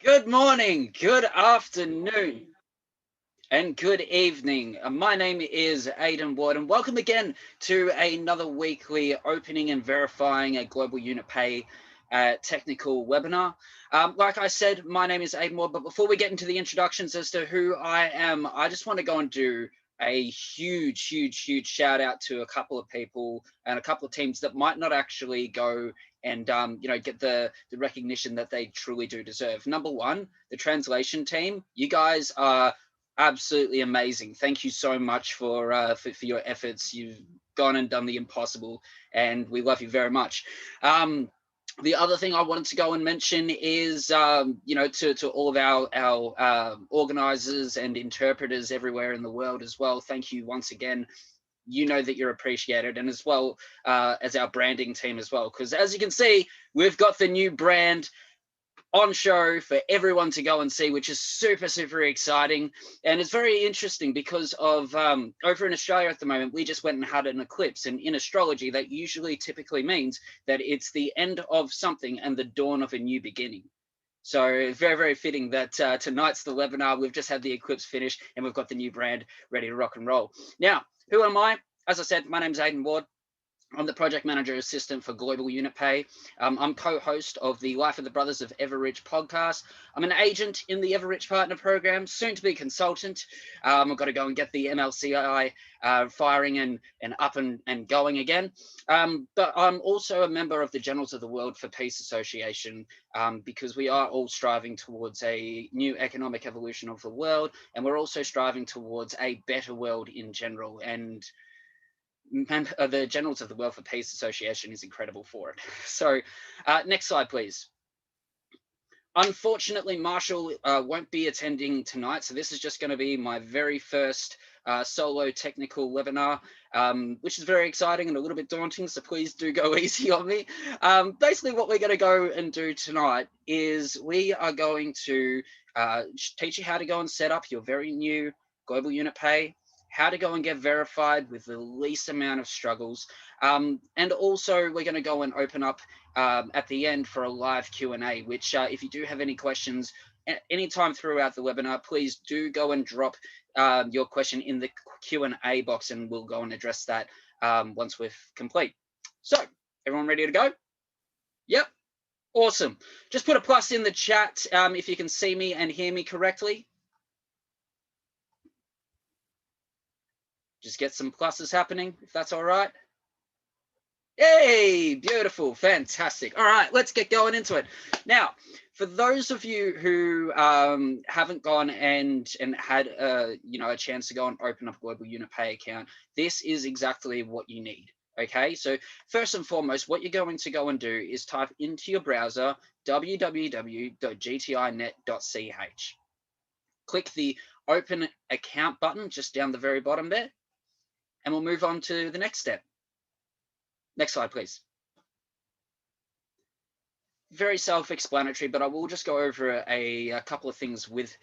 Good morning, good afternoon, and good evening. My name is Aidan Ward, and welcome again to another weekly opening and verifying a global unit pay technical webinar. Like I said, my name is Aidan Ward, but before we get into the introductions as to who I am, I just want to go and do a huge shout out to a couple of people and a couple of teams that might not actually go and get the recognition that they truly do deserve. Number one, the translation team. You guys are absolutely amazing. Thank you so much for your efforts. You've gone and done the impossible, and we love you very much. The other thing I wanted to go and mention is, to all of our organizers and interpreters everywhere in the world as well. Thank you once again. You know that you're appreciated, and as well as our branding team as well, because as you can see, we've got the new brand on show for everyone to go and see, which is super exciting. And it's very interesting because of over in Australia at the moment, we just went and had an eclipse. And in astrology, that usually typically means that it's the end of something and the dawn of a new beginning. So very fitting that tonight's the webinar. We've just had the eclipse finish and we've got the new brand ready to rock and roll. Now, who am I? As I said, my name is Aidan Ward. I'm the project manager assistant for Global Unit Pay. I'm co-host of the Life of the Brothers of Everrich podcast. I'm an agent in the Everrich Partner Program, soon to be consultant. I've got to go and get the MLCI firing and up and going again. But I'm also a member of the Generals of the World for Peace Association, because we are all striving towards a new economic evolution of the world, and we're also striving towards a better world in general. And the Generals of the World for Peace Association is incredible for it. So next slide, please. Unfortunately, Marshall won't be attending tonight, so this is just going to be my very first solo technical webinar, which is very exciting and a little bit daunting, so please do go easy on me. Basically, what we're going to go and do tonight is we are going to teach you how to go and set up your very new Global Unit Pay, how to go and get verified with the least amount of struggles. And also we're going to go and open up at the end for a live Q&A, which if you do have any questions anytime throughout the webinar, please do go and drop your question in the Q&A box, and we'll go and address that once we're complete. So everyone ready to go? Yep. Awesome. Just put a plus in the chat if you can see me and hear me correctly. Just get some pluses happening, if that's all right. Yay, beautiful, fantastic. All right, let's get going into it. Now, for those of you who haven't gone and had a chance to go and open up a Global Unit Pay account, this is exactly what you need. Okay, so first and foremost, what you're going to go and do is type into your browser www.gtinet.ch. Click the Open Account button just down the very bottom there, and we'll move on to the next step. Next slide, please. Very self-explanatory, but I will just go over a couple of things with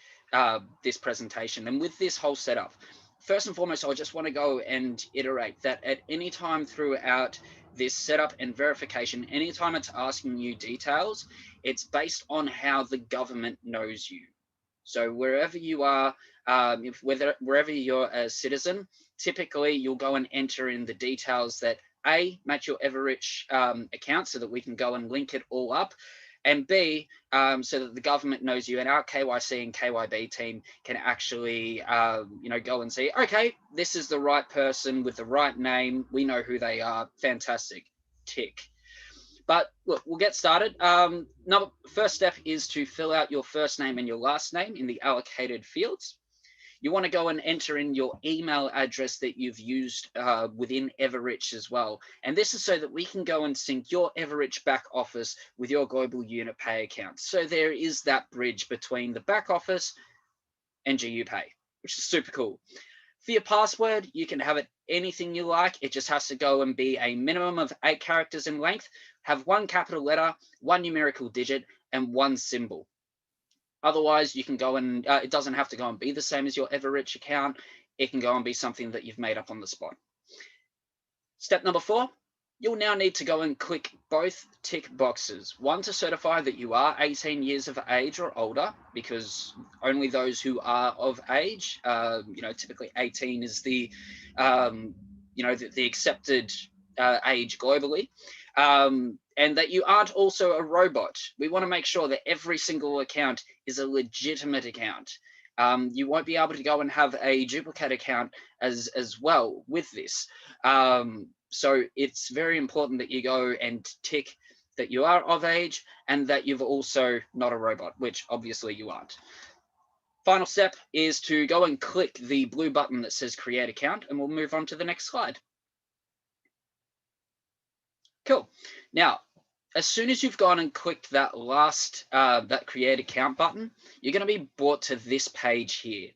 this presentation and with this whole setup. First and foremost, I just want to go and iterate that at any time throughout this setup and verification, anytime it's asking you details, it's based on how the government knows you. So wherever you are, wherever you're a citizen, typically you'll go and enter in the details that A, match your Everrich account so that we can go and link it all up, and B, so that the government knows you and our KYC and KYB team can actually, go and see, okay, this is the right person with the right name. We know who they are. Fantastic. Tick. But look, we'll get started. First step is to fill out your first name and your last name in the allocated fields. You want to go and enter in your email address that you've used within Everrich as well. And this is so that we can go and sync your Everrich back office with your Global Unit Pay account. So there is that bridge between the back office and GU Pay, which is super cool. For your password, you can have it anything you like. It just has to go and be a minimum of 8 characters in length, have 1 capital letter, 1 numerical digit, and 1 symbol. Otherwise, you can go and, it doesn't have to go and be the same as your Everrich account. It can go and be something that you've made up on the spot. Step number 4, you'll now need to go and click both tick boxes. One to certify that you are 18 years of age or older, because only those who are of age, typically 18 is the accepted age globally, and that you aren't also a robot. We want to make sure that every single account is a legitimate account. You won't be able to go and have a duplicate account as well with this. So it's very important that you go and tick that you are of age and that you've also not a robot, which obviously you aren't. Final step is to go and click the blue button that says create account, and we'll move on to the next slide. Cool. Now, as soon as you've gone and clicked that last, that create account button, you're going to be brought to this page here.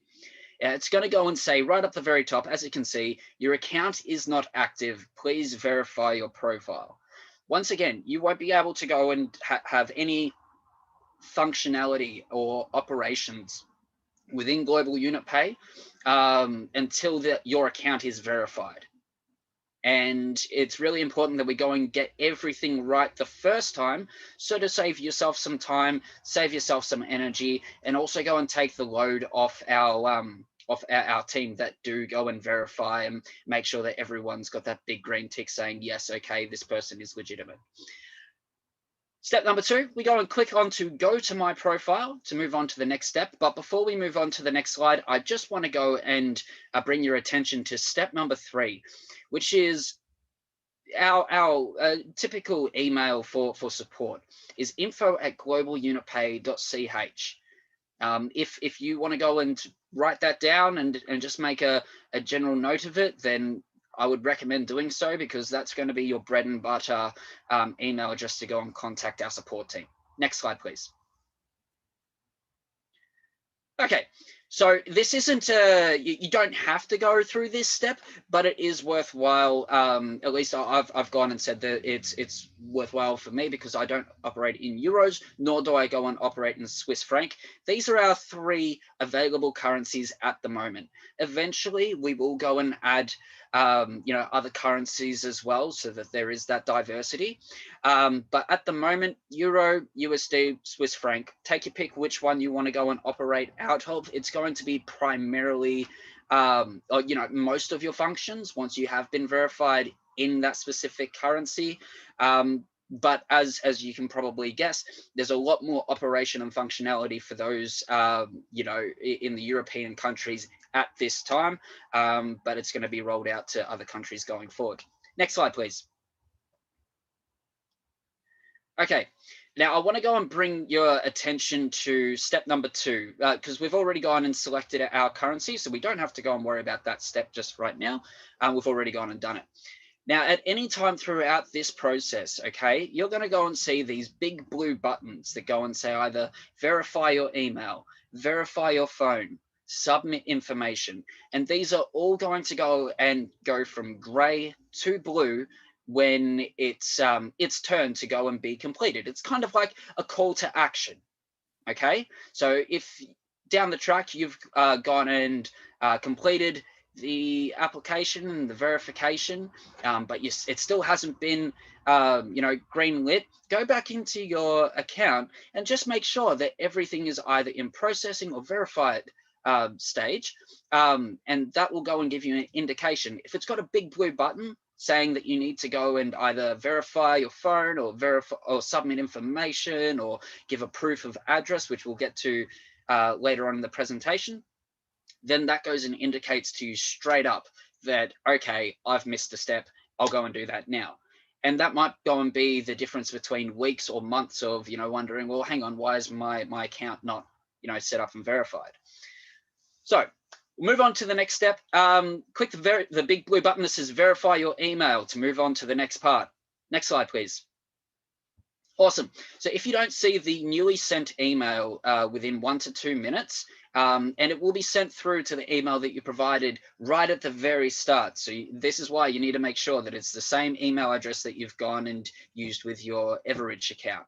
It's going to go and say right up the very top, as you can see, your account is not active. Please verify your profile. Once again, you won't be able to go and have any functionality or operations within Global Unit Pay until your account is verified. And it's really important that we go and get everything right the first time, so to save yourself some time, save yourself some energy, and also go and take the load off our team that do go and verify and make sure that everyone's got that big green tick saying, yes, okay, this person is legitimate. Step number 2, we go and click on to go to my profile to move on to the next step. But before we move on to the next slide, I just want to go and bring your attention to step number 3, which is our typical email for support is info@globalunitpay.ch. If you want to go and write that down and just make a general note of it, then I would recommend doing so, because that's going to be your bread and butter email address to go and contact our support team. Next slide, please. Okay, so this isn't you don't have to go through this step, but it is worthwhile. At least I've gone and said that it's worthwhile for me, because I don't operate in euros, nor do I go and operate in Swiss franc. These are our 3 available currencies at the moment. Eventually, we will go and add other currencies as well, so that there is that diversity. But at the moment, Euro, USD, Swiss franc, take your pick which one you want to go and operate out of. It's going to be primarily, most of your functions once you have been verified in that specific currency. But as you can probably guess, there's a lot more operation and functionality for those, in the European countries at this time, but it's going to be rolled out to other countries going forward. Next slide, please. Okay, now I want to go and bring your attention to step number 2, because we've already gone and selected our currency, so we don't have to go and worry about that step just right now. We've already gone and done it. Now, at any time throughout this process, okay, you're going to go and see these big blue buttons that go and say either verify your email, verify your phone, submit information. And these are all going to go from gray to blue when it's turn to go and be completed. It's kind of like a call to action. Okay, so if down the track you've gone and completed the application and the verification, but it still hasn't been green lit, go back into your account and just make sure that everything is either in processing or verified stage, and that will go and give you an indication. If it's got a big blue button saying that you need to go and either verify your phone or verify or submit information or give a proof of address, which we'll get to later on in the presentation, then that goes and indicates to you straight up that, okay, I've missed a step, I'll go and do that now. And that might go and be the difference between weeks or months of, wondering, well, hang on, why is my account not, set up and verified? So we'll move on to the next step. Click the big blue button that says verify your email to move on to the next part. Next slide, please. Awesome. So if you don't see the newly sent email within 1 to 2 minutes, and it will be sent through to the email that you provided right at the very start. So this is why you need to make sure that it's the same email address that you've gone and used with your Everidge account.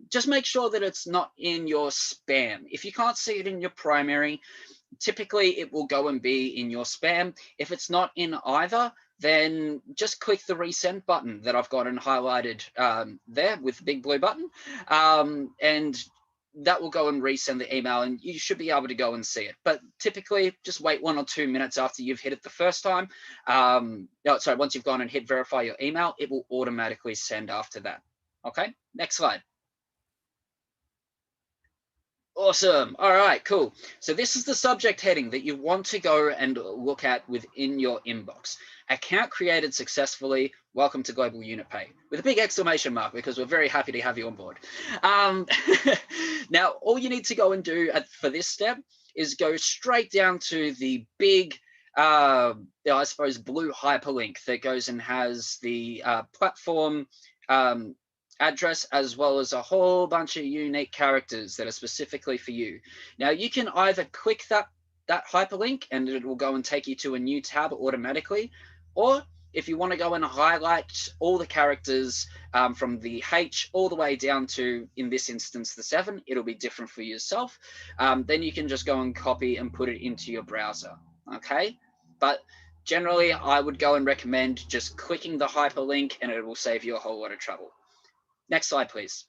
Just make sure that it's not in your spam. If you can't see it in your primary, typically it will go and be in your spam. If it's not in either, then just click the resend button that I've got and highlighted there with the big blue button. And that will go and resend the email, and you should be able to go and see it. But typically, just wait 1 or 2 minutes after you've hit it the first time. Sorry, once you've gone and hit verify your email, it will automatically send after that. Okay, next slide. Awesome. All right, cool. So this is the subject heading that you want to go and look at within your inbox. Account created successfully. Welcome to Global Unit Pay, with a big exclamation mark, because we're very happy to have you on board. Now, all you need to go and do for this step is go straight down to the big, I suppose, blue hyperlink that goes and has the platform address, as well as a whole bunch of unique characters that are specifically for you. Now, you can either click that hyperlink and it will go and take you to a new tab automatically, or if you want to go and highlight all the characters from the H all the way down to, in this instance, the 7, it'll be different for yourself. Then you can just go and copy and put it into your browser, okay? But generally, I would go and recommend just clicking the hyperlink, and it will save you a whole lot of trouble. Next slide, please.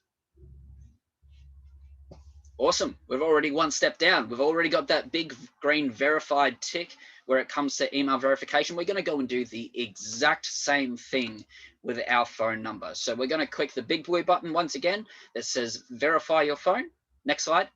Awesome. We've already one step down. We've already got that big green verified tick where it comes to email verification. We're going to go and do the exact same thing with our phone number. So we're going to click the big blue button once again that says verify your phone. Next slide.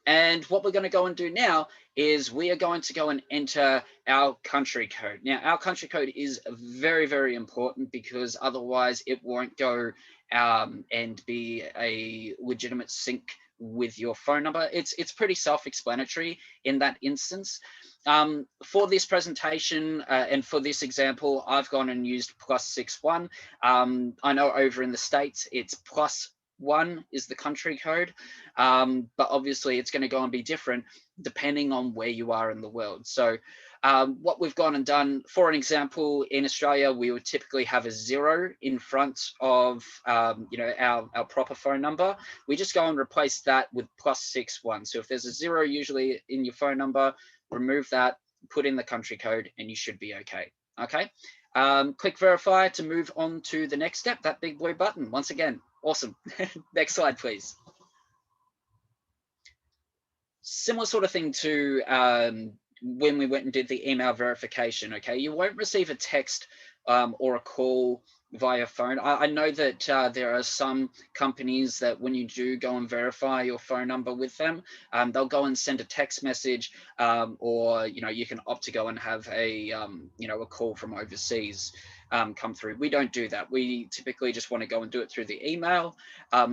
And what we're going to go and do now is we are going to go and enter our country code. Now, our country code is very, very important, because otherwise it won't go and be a legitimate sync with your phone number. It's pretty self-explanatory in that instance. For this presentation and for this example, I've gone and used +61. I know over in the States, it's +1 is the country code, but obviously it's going to go and be different depending on where you are in the world. So what we've gone and done, for an example, in Australia, we would typically have a 0 in front of our proper phone number. We just go and replace that with +61. So if there's a 0 usually in your phone number, remove that, put in the country code, and you should be okay. Okay. Click verify to move on to the next step, that big blue button. Once again, awesome. Next slide, please. Similar sort of thing to when we went and did the email verification, okay? You won't receive a text or a call via phone. I know that there are some companies that when you do go and verify your phone number with them, they'll go and send a text message, or you can opt to go and have a a call from overseas come through. We don't do that. We typically just want to go and do it through the email.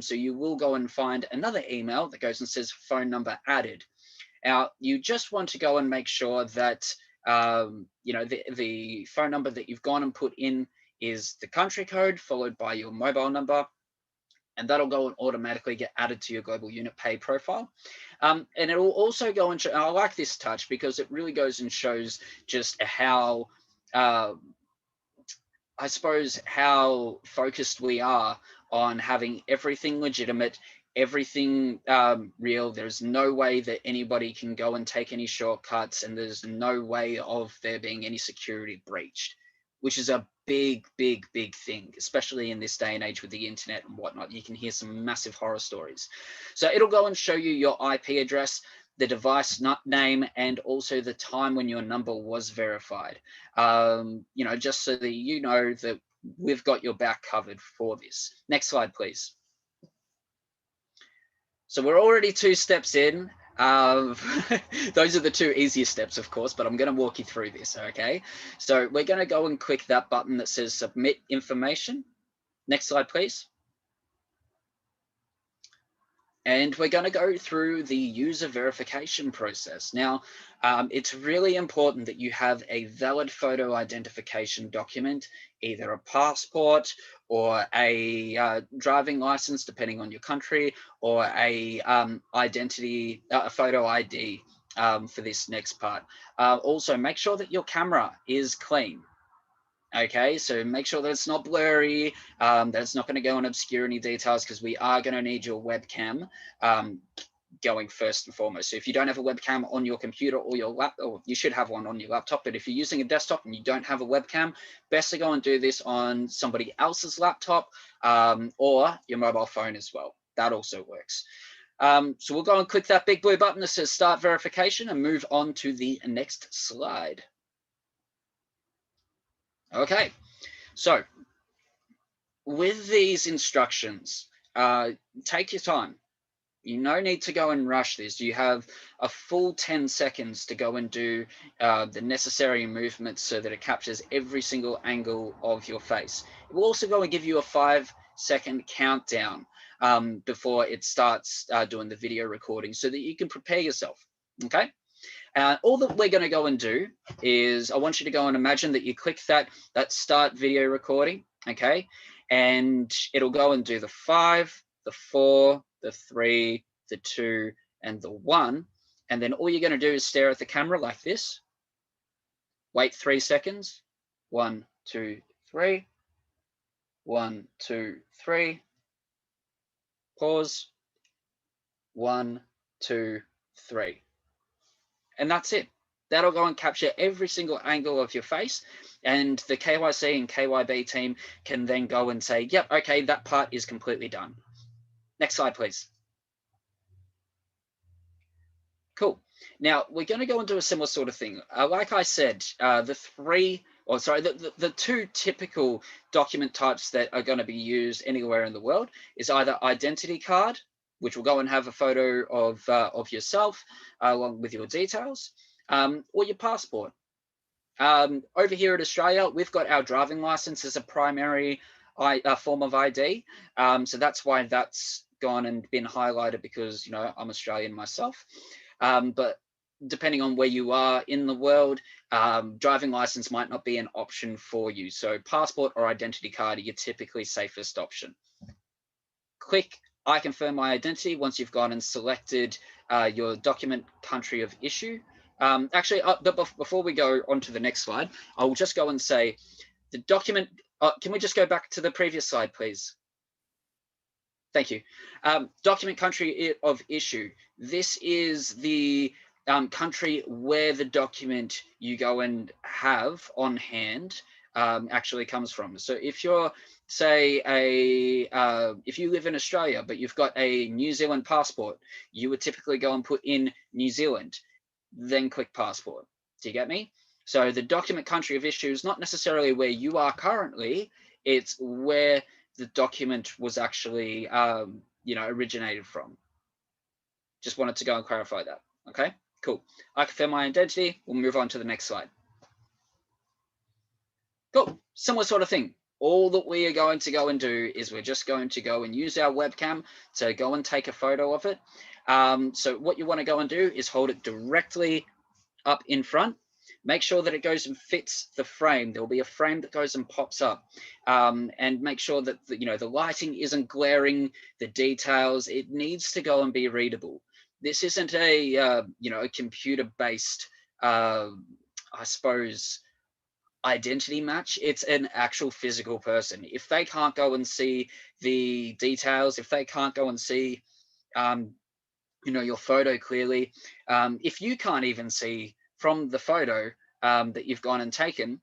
So you will go and find another email that goes and says phone number added. Now, you just want to go and make sure that the phone number that you've gone and put in is the country code followed by your mobile number, and that'll go and automatically get added to your Global Unit Pay profile. And it will also go and show, and I like this touch because it really goes and shows just how, I suppose, how focused we are on having everything legitimate, everything real. There's no way that anybody can go and take any shortcuts, and there's no way of there being any security breached, which is a big, big, big thing, especially in this day and age with the internet and whatnot. You can hear some massive horror stories. So it'll go and show you your IP address, the device name, and also the time when your number was verified. Just so that you know that we've got your back covered for this. Next slide, please. So we're already 2 steps in. Those are the 2 easiest steps, of course, but I'm going to walk you through this, okay? So we're going to go and click that button that says submit information. Next slide, please. And we're going to go through the user verification process. Now, it's really important that you have a valid photo identification document, either a passport or a driving license, depending on your country, or a photo ID for this next part. Also, make sure that your camera is clean. Okay, so make sure that it's not blurry, that it's not going to go and obscure any details, because we are going to need your webcam going first and foremost. So if you don't have a webcam on your computer or your laptop, or you should have one on your laptop, but if you're using a desktop and you don't have a webcam, best to go and do this on somebody else's laptop or your mobile phone as well. That also works. So we'll go and click that big blue button that says start verification and move on to the next slide. Okay, so with these instructions, take your time. You no need to go and rush this. You have a full 10 seconds to go and do the necessary movements so that it captures every single angle of your face. It will also go and give you a 5-second countdown before it starts doing the video recording so that you can prepare yourself, okay? All that we're going to go and do is I want you to go and imagine that you click that start video recording, okay? And it'll go and do the 5, the 4, the 3, the 2, and the 1. And then all you're going to do is stare at the camera like this. Wait 3 seconds. 1, 2, 3. 1, 2, 3. Pause. 1, 2, 3. And that's it. That'll go and capture every single angle of your face. And the KYC and KYB team can then go and say, yep, okay, that part is completely done. Next slide, please. Cool. Now, we're going to go and do a similar sort of thing. Like I said, the two typical document types that are going to be used anywhere in the world is either identity card, which will go and have a photo of yourself along with your details, or your passport. Over here in Australia, we've got our driving license as a primary form of ID. So that's why that's gone and been highlighted, because, you know, I'm Australian myself. But depending on where you are in the world, driving license might not be an option for you. So passport or identity card are your typically safest option. Click I confirm my identity once you've gone and selected your document country of issue. Actually, before we go on to the next slide, I'll just go and say the document, can we just go back to the previous slide, please? Thank you. Document country of issue. This is the country where the document you go and have on hand actually comes from. So if you're, say, if you live in Australia, but you've got a New Zealand passport, you would typically go and put in New Zealand, then click passport. Do you get me? So the document country of issue is not necessarily where you are currently, it's where the document was actually, originated from. Just wanted to go and clarify that. Okay, cool. I confirm my identity. We'll move on to the next slide. Cool. Similar sort of thing. All that we are going to go and do is we're just going to go and use our webcam to go and take a photo of it. So what you want to go and do is hold it directly up in front. Make sure that it goes and fits the frame. There will be a frame that goes and pops up, and make sure that the lighting isn't glaring, the details. It needs to go and be readable. This isn't a a computer-based, I suppose, identity match. It's an actual physical person. If they can't go and see the details, if they can't go and see your photo clearly, if you can't even see from the photo that you've gone and taken,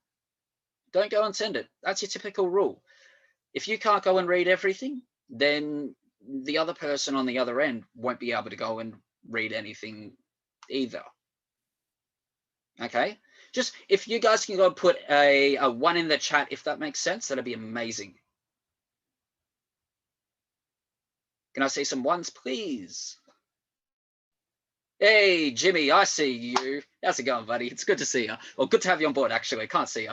don't go and send it. That's your typical rule. If you can't go and read everything, then the other person on the other end won't be able to go and read anything either. Okay, just if you guys can go and put a 1 in the chat, if that makes sense, that'd be amazing. Can I see some ones, please? Hey, Jimmy, I see you. How's it going, buddy? It's good to see you. Well, good to have you on board, actually. I can't see you.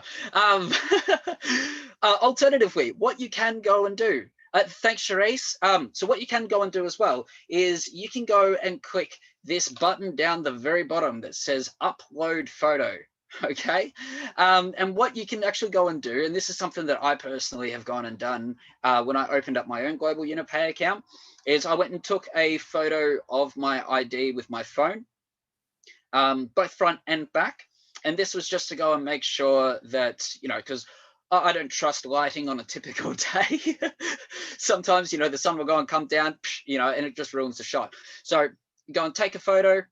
Alternatively, what you can go and do, thanks, Charisse. So what you can go and do as well is you can go and click this button down the very bottom that says upload photo. Okay, and what you can actually go and do, and this is something that I personally have gone and done when I opened up my own Global Unipay account, is I went and took a photo of my ID with my phone, both front and back. And this was just to go and make sure that, because I don't trust lighting on a typical day. Sometimes, the sun will go and come down, and it just ruins the shot. So go and take a photo,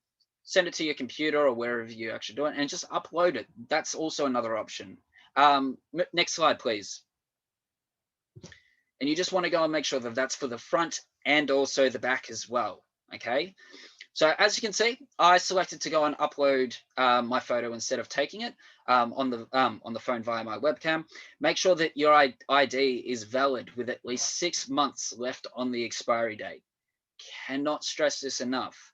send it to your computer or wherever you actually do it, and just upload it. That's also another option. Next slide, please. And you just want to go and make sure that that's for the front and also the back as well. Okay. So as you can see, I selected to go and upload my photo instead of taking it on the phone via my webcam. Make sure that your ID is valid with at least 6 months left on the expiry date. Cannot stress this enough.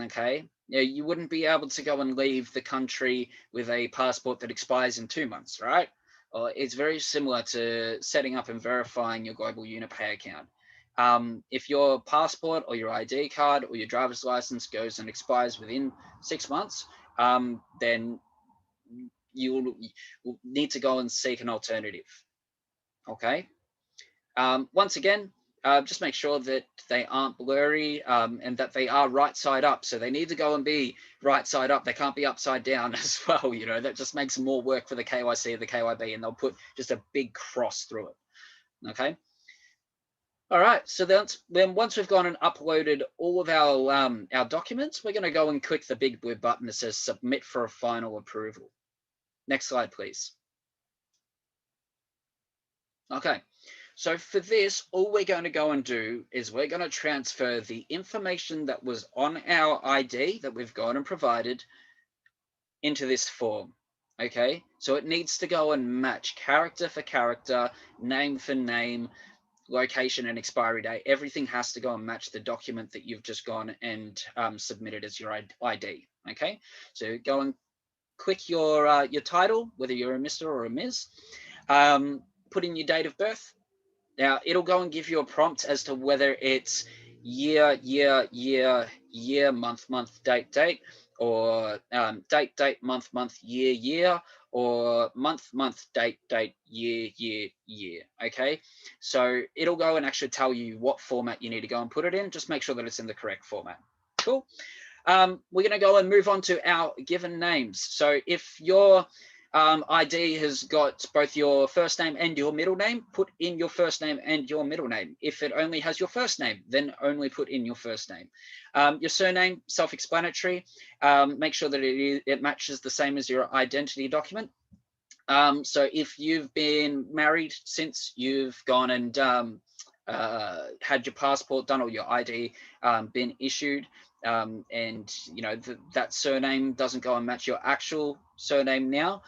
Okay, you wouldn't be able to go and leave the country with a passport that expires in 2 months, right? It's very similar to setting up and verifying your Global Unipay account. If your passport or your ID card or your driver's license goes and expires within 6 months, then you will need to go and seek an alternative. Okay. Once again, just make sure that they aren't blurry and that they are right side up. So they need to go and be right side up. They can't be upside down as well. You know, that just makes more work for the KYC or the KYB, and they'll put just a big cross through it. Okay. All right. So then once we've gone and uploaded all of our documents, we're going to go and click the big blue button that says submit for a final approval. Next slide, please. Okay. So for this, all we're going to go and do is we're going to transfer the information that was on our ID that we've gone and provided into this form. Okay, so it needs to go and match character for character, name for name, location and expiry date. Everything has to go and match the document that you've just gone and submitted as your ID. Okay, so go and click your title, whether you're a Mr. or a Ms. Put in your date of birth. Now, it'll go and give you a prompt as to whether it's year, month, date, or date, month, year, or month, date, year. Okay, so it'll go and actually tell you what format you need to go and put it in. Just make sure that it's in the correct format. Cool. We're going to go and move on to our given names. So if your ID has got both your first name and your middle name, put in your first name and your middle name. If it only has your first name, then only put in your first name. Your surname, self-explanatory. Make sure that it matches the same as your identity document. So if you've been married since you've gone and had your passport done or your ID been issued, and you know that surname doesn't go and match your actual surname now,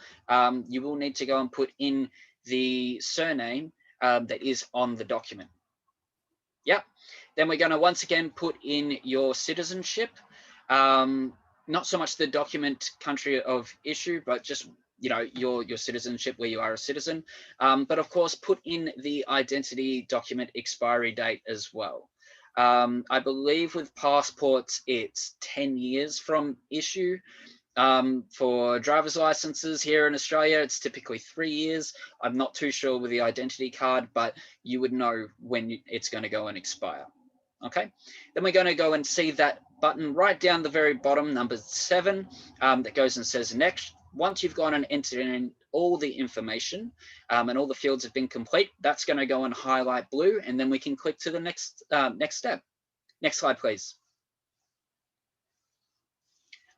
you will need to go and put in the surname that is on the document. Yep. Then we're going to once again put in your citizenship, not so much the document country of issue, but just your citizenship, where you are a citizen, but of course put in the identity document expiry date as well. I believe with passports it's 10 years from issue. For driver's licenses here in Australia, it's typically 3 years. I'm not too sure with the identity card, but you would know when it's going to go and expire. Okay, then we're going to go and see that button right down the very bottom, number 7, that goes and says next. Once you've gone and entered in all the information and all the fields have been complete, that's going to go and highlight blue, and then we can click to the next step. Next slide, please.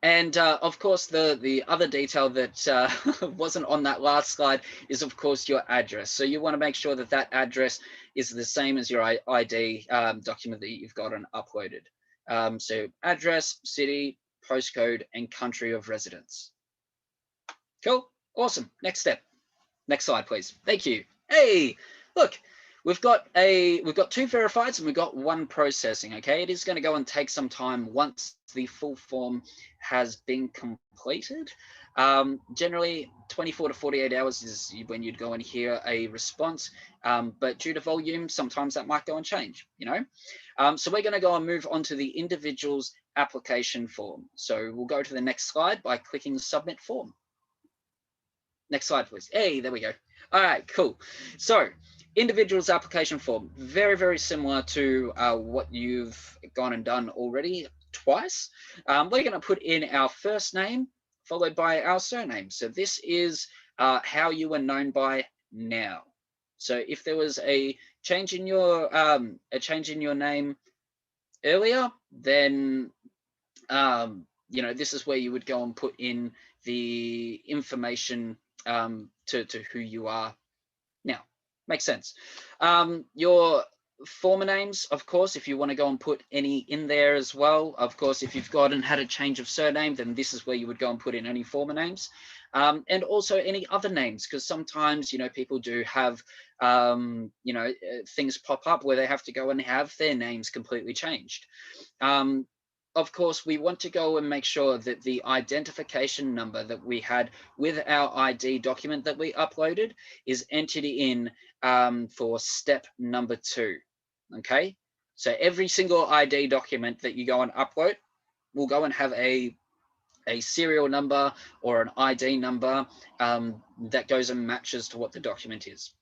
And of course, the other detail that wasn't on that last slide is, of course, your address. So you want to make sure that that address is the same as your ID document that you've got and uploaded. So address, city, postcode, and country of residence. Cool, awesome. Next step. Next slide, please. Thank you. Hey, look. We've got 2 verifieds and we've got 1 processing. Okay, it is going to go and take some time once the full form has been completed. Generally 24 to 48 hours is when you'd go and hear a response, but due to volume, sometimes that might go and change, so we're going to go and move on to the individual's application form. So we'll go to the next slide by clicking the submit form. Next slide, please. Hey, there we go. All right, cool. So individual's application form, very, very similar to what you've gone and done already twice. We're going to put in our first name followed by our surname. So this is how you are known by now. So if there was a change in your name earlier, then you know, this is where you would go and put in the information to who you are now. Makes sense. Your former names, of course, if you want to go and put any in there as well. Of course, if you've got and had a change of surname, then this is where you would go and put in any former names. And also any other names, because sometimes, you know, people do have, you know, things pop up where they have to go and have their names completely changed. Of course, we want to go and make sure that the identification number that we had with our ID document that we uploaded is entered in for step number 2. Okay, so every single ID document that you go and upload will go and have a serial number or an ID number that goes and matches to what the document is.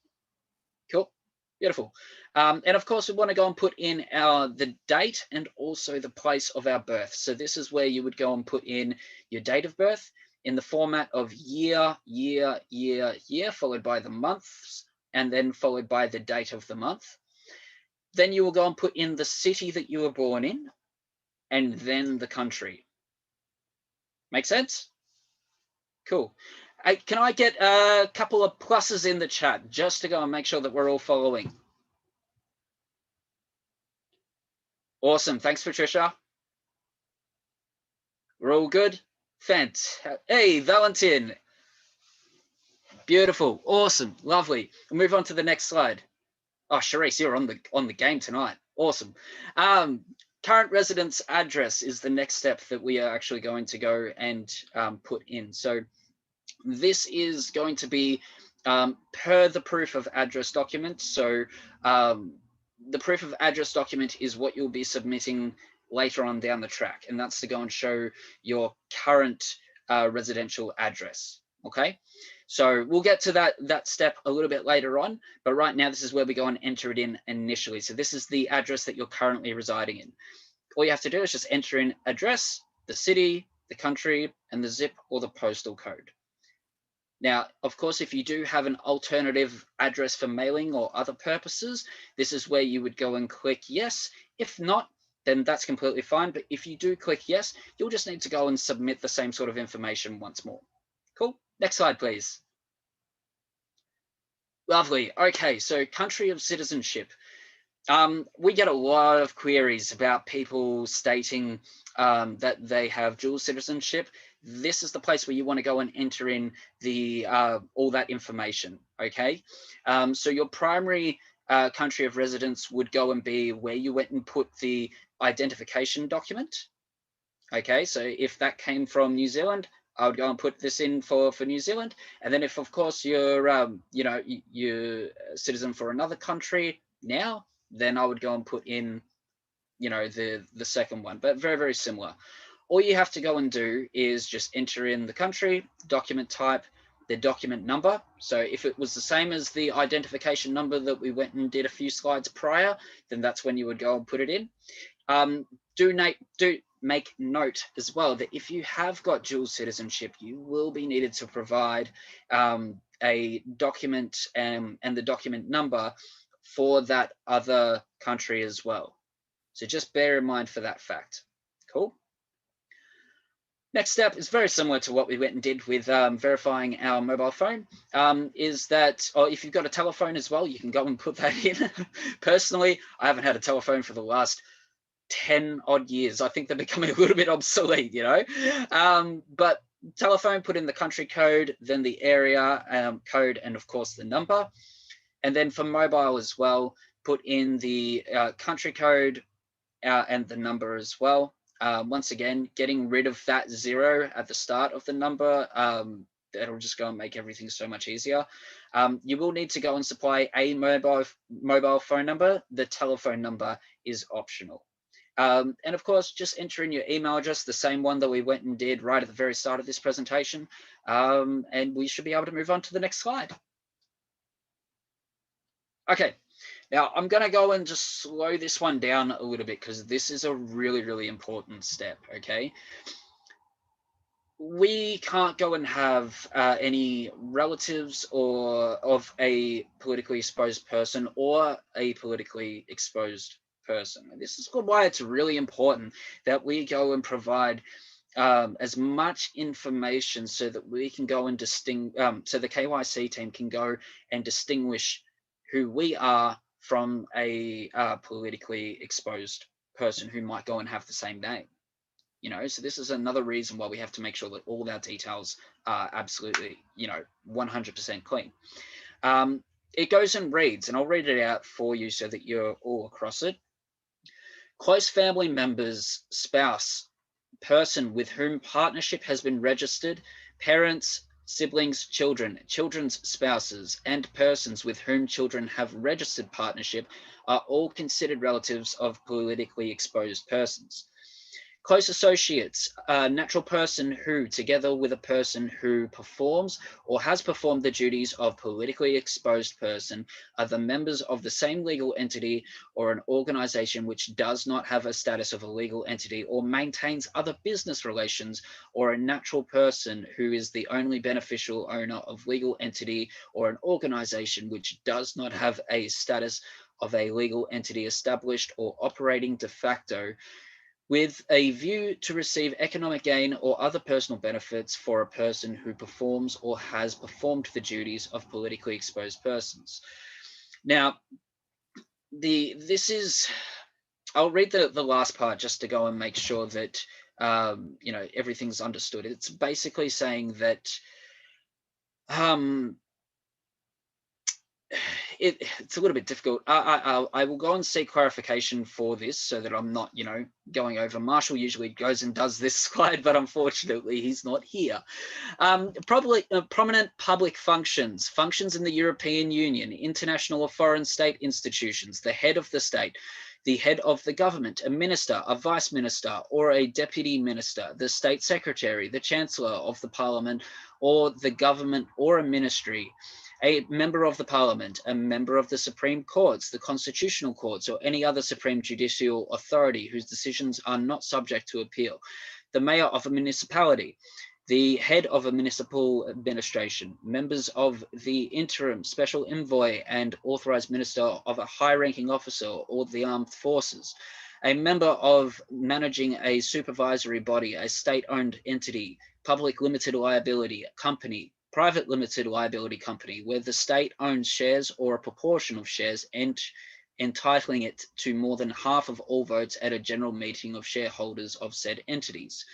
Cool. Beautiful. And of course, we want to go and put in the date and also the place of our birth. So this is where you would go and put in your date of birth in the format of year, year, year, year, followed by the months, and then followed by the date of the month. Then you will go and put in the city that you were born in, and then the country. Make sense? Cool. Can I get a couple of pluses in the chat just to go and make sure that we're all following? Awesome. Thanks, Patricia. We're all good? Fantastic. Hey, Valentin. Beautiful. Awesome. Lovely. We'll move on to the next slide. Oh, Charisse, you're on the game tonight. Awesome. Current residence address is the next step that we are actually going to go and put in. So this is going to be per the proof of address document. So the proof of address document is what you'll be submitting later on down the track, and that's to go and show your current residential address. Okay, so we'll get to that step a little bit later on, but right now this is where we go and enter it in initially. So this is the address that you're currently residing in. All you have to do is just enter in address, the city, the country, and the zip or the postal code. Now, of course, if you do have an alternative address for mailing or other purposes, this is where you would go and click yes. If not, then that's completely fine. But if you do click yes, you'll just need to go and submit the same sort of information once more. Cool. Next slide, please. Lovely. Okay, so country of citizenship. We get a lot of queries about people stating that they have dual citizenship. This is the place where you want to go and enter in the all that information. Okay, so your primary country of residence would go and be where you went and put the identification document. Okay, so if that came from New Zealand, I would go and put this in for New Zealand. And then if, of course, you're, you know, you're a citizen for another country now, then I would go and put in, you know, the second one, but very, very similar. All you have to go and do is just enter in the country, document type, the document number. So if it was the same as the identification number that we went and did a few slides prior, then that's when you would go and put it in. Do make note as well that if you have got dual citizenship, you will be needed to provide a document and the document number for that other country as well. So just bear in mind for that fact. Cool. Next step is very similar to what we went and did with verifying our mobile phone, is that, or if you've got a telephone as well, you can go and put that in. Personally, I haven't had a telephone for the last 10 odd years. I think they're becoming a little bit obsolete, you know, but telephone, put in the country code, then the area code, and of course the number. And then for mobile as well, put in the country code and the number as well. Once again, getting rid of that 0 at the start of the number, that'll just go and make everything so much easier. You will need to go and supply a mobile phone number. The telephone number is optional. And of course, just enter in your email address, the same one that we went and did right at the very start of this presentation. And we should be able to move on to the next slide. Okay, now I'm going to go and just slow this one down a little bit because this is a really, really important step, okay? We can't go and have any relatives or of a politically exposed person or a politically exposed person. And this is why it's really important that we go and provide as much information so that we can go and so the KYC team can go and distinguish who we are from a politically exposed person who might go and have the same name. So this is another reason why we have to make sure that all of our details are absolutely, 100% clean. It goes and reads, and I'll read it out for you so that you're all across it. Close family members, spouse, person with whom partnership has been registered, parents, siblings, children, children's spouses, and persons with whom children have registered partnership are all considered relatives of politically exposed persons. Close associates, a natural person who, together with a person who performs or has performed the duties of politically exposed person, are the members of the same legal entity or an organization which does not have a status of a legal entity or maintains other business relations, or a natural person who is the only beneficial owner of legal entity or an organization which does not have a status of a legal entity established or operating de facto, with a view to receive economic gain or other personal benefits for a person who performs or has performed the duties of politically exposed persons. Now, I'll read the last part just to go and make sure that everything's understood. It's basically saying that it's a little bit difficult. I will go and seek clarification for this so that I'm not, going over. Marshall usually goes and does this slide, but unfortunately he's not here. Probably prominent public functions in the European Union, international or foreign state institutions, the head of the state, the head of the government, a minister, a vice minister, or a deputy minister, the state secretary, the chancellor of the parliament or the government or a ministry, a member of the parliament, a member of the Supreme Courts, the constitutional courts, or any other supreme judicial authority whose decisions are not subject to appeal, the mayor of a municipality, the head of a municipal administration, members of the interim special envoy and authorized minister of a high-ranking officer or the armed forces, a member of managing a supervisory body, a state-owned entity, public limited liability company, private limited liability company, where the state owns shares or a proportion of shares and entitling it to more than half of all votes at a general meeting of shareholders of said entities.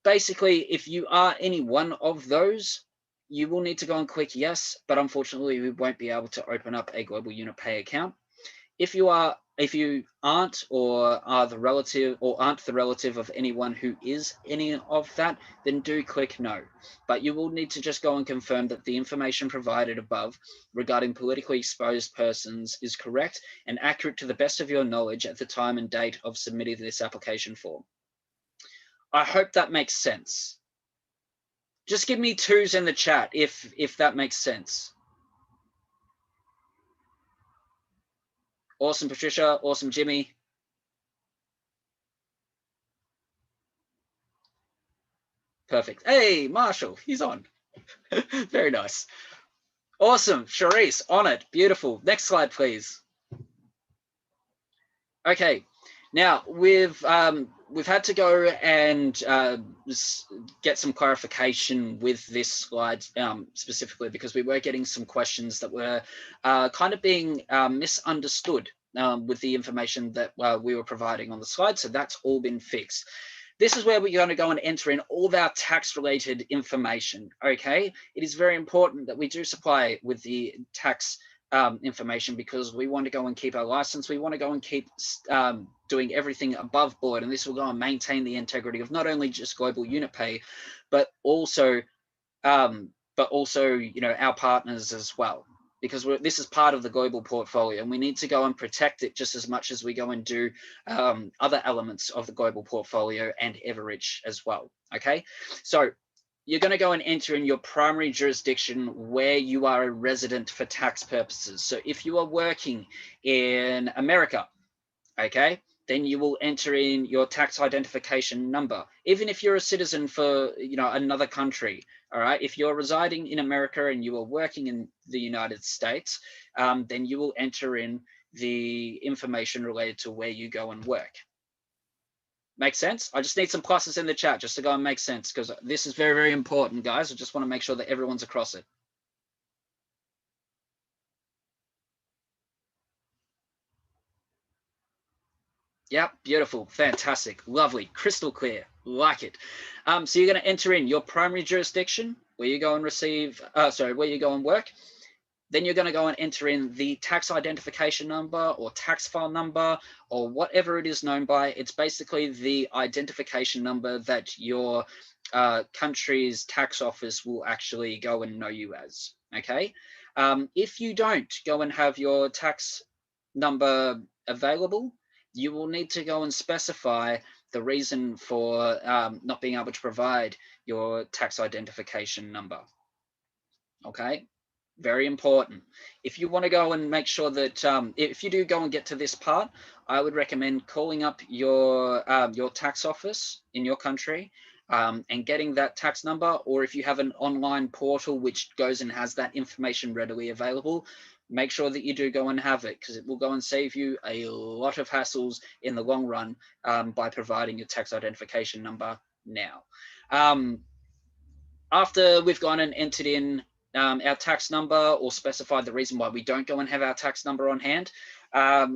Basically, if you are any one of those, you will need to go and click yes, but unfortunately we won't be able to open up a Global Unit Pay account. If you aren't or are the relative or aren't the relative of anyone who is any of that, then do click no. But you will need to just go and confirm that the information provided above regarding politically exposed persons is correct and accurate to the best of your knowledge at the time and date of submitting this application form. I hope that makes sense. Just give me twos in the chat if that makes sense. Awesome, Patricia. Awesome, Jimmy. Perfect. Hey, Marshall, he's on. Very nice. Awesome. Charisse, on it. Beautiful. Next slide, please. Okay. Now, we've had to go and get some clarification with this slide specifically because we were getting some questions that were kind of being misunderstood with the information that we were providing on the slide. So that's all been fixed. This is where we're going to go and enter in all of our tax-related information, okay? It is very important that we do supply with the tax information because we want to go and keep our license. We want to go and keep doing everything above board, and this will go and maintain the integrity of not only just Global Unit Pay, but also our partners as well, because this is part of the global portfolio and we need to go and protect it just as much as we go and do other elements of the global portfolio and Everich as well, okay? So you're going to go and enter in your primary jurisdiction where you are a resident for tax purposes. So if you are working in America, okay, then you will enter in your tax identification number. Even if you're a citizen for another country, all right, if you're residing in America and you are working in the United States, then you will enter in the information related to where you go and work. Make sense? I just need some pluses in the chat just to go and make sense, because this is very, very important, guys. I just want to make sure that everyone's across it. Yep, beautiful, fantastic, lovely, crystal clear, like it. So you're going to enter in your primary jurisdiction, where you go and receive, where you go and work. Then you're going to go and enter in the tax identification number or tax file number or whatever it is known by. It's basically the identification number that your country's tax office will actually go and know you as, okay? If you don't go and have your tax number available, you will need to go and specify the reason for not being able to provide your tax identification number, okay? Very important. If you want to go and make sure that if you do go and get to this part, I would recommend calling up your tax office in your country and getting that tax number, or if you have an online portal which goes and has that information readily available, make sure that you do go and have it, because it will go and save you a lot of hassles in the long run by providing your tax identification number now. After we've gone and entered in our tax number or specified the reason why we don't go and have our tax number on hand,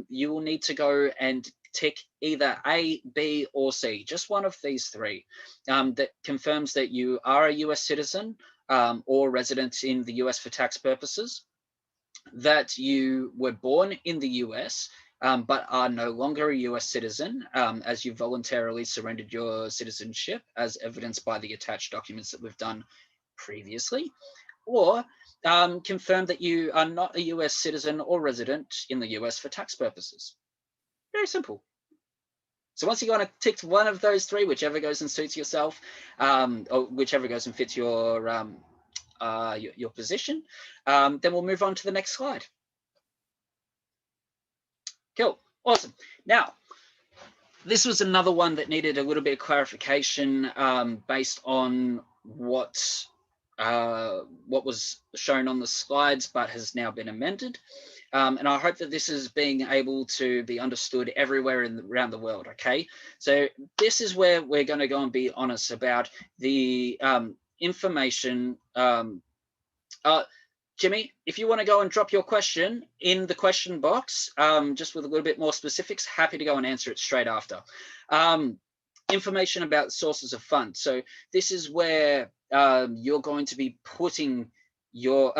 you will need to go and tick either A, B, or C, just one of these three, that confirms that you are a US citizen or resident in the US for tax purposes, that you were born in the US but are no longer a US citizen as you voluntarily surrendered your citizenship as evidenced by the attached documents that we've done previously, or confirm that you are not a US citizen or resident in the US for tax purposes. Very simple. So once you kind of ticked one of those three, whichever goes and suits yourself, or whichever goes and fits your position, then we'll move on to the next slide. Cool, awesome. Now, this was another one that needed a little bit of clarification based on what was shown on the slides, but has now been amended. And I hope that this is being able to be understood everywhere around the world, okay? So this is where we're going to go and be honest about the information. Jimmy, if you want to go and drop your question in the question box, just with a little bit more specifics, happy to go and answer it straight after. Information about sources of funds. So this is where you're going to be putting your,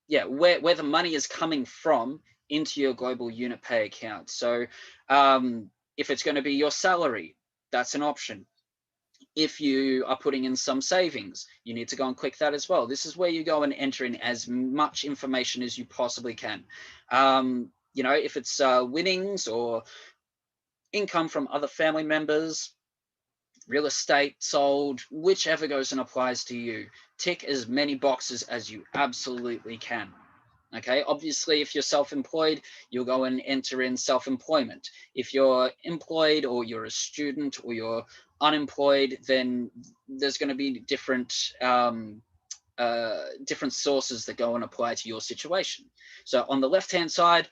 where the money is coming from into your global unit pay account. So if it's going to be your salary, that's an option. If you are putting in some savings, you need to go and click that as well. This is where you go and enter in as much information as you possibly can. You know, if it's winnings or income from other family members, real estate sold, whichever goes and applies to you, tick as many boxes as you absolutely can. Okay, obviously, if you're self-employed, you'll go and enter in self-employment. If you're employed or you're a student or you're unemployed, then there's going to be different different sources that go and apply to your situation. So on the left-hand side,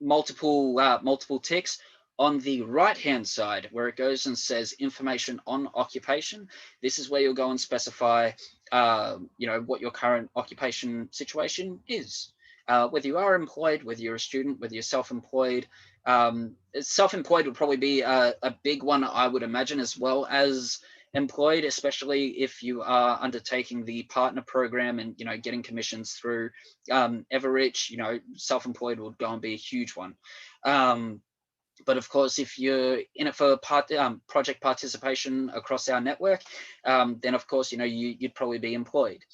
multiple ticks. On the right-hand side, where it goes and says information on occupation, this is where you'll go and specify, you know, what your current occupation situation is. Whether you are employed, whether you're a student, whether you're self-employed. Self-employed would probably be a big one, I would imagine, as well as employed, especially if you are undertaking the partner program and, you know, getting commissions through Everrich. You know, self-employed would go and be a huge one. But of course, if you're in it for project participation across our network, then of course, you know, you'd probably be employed.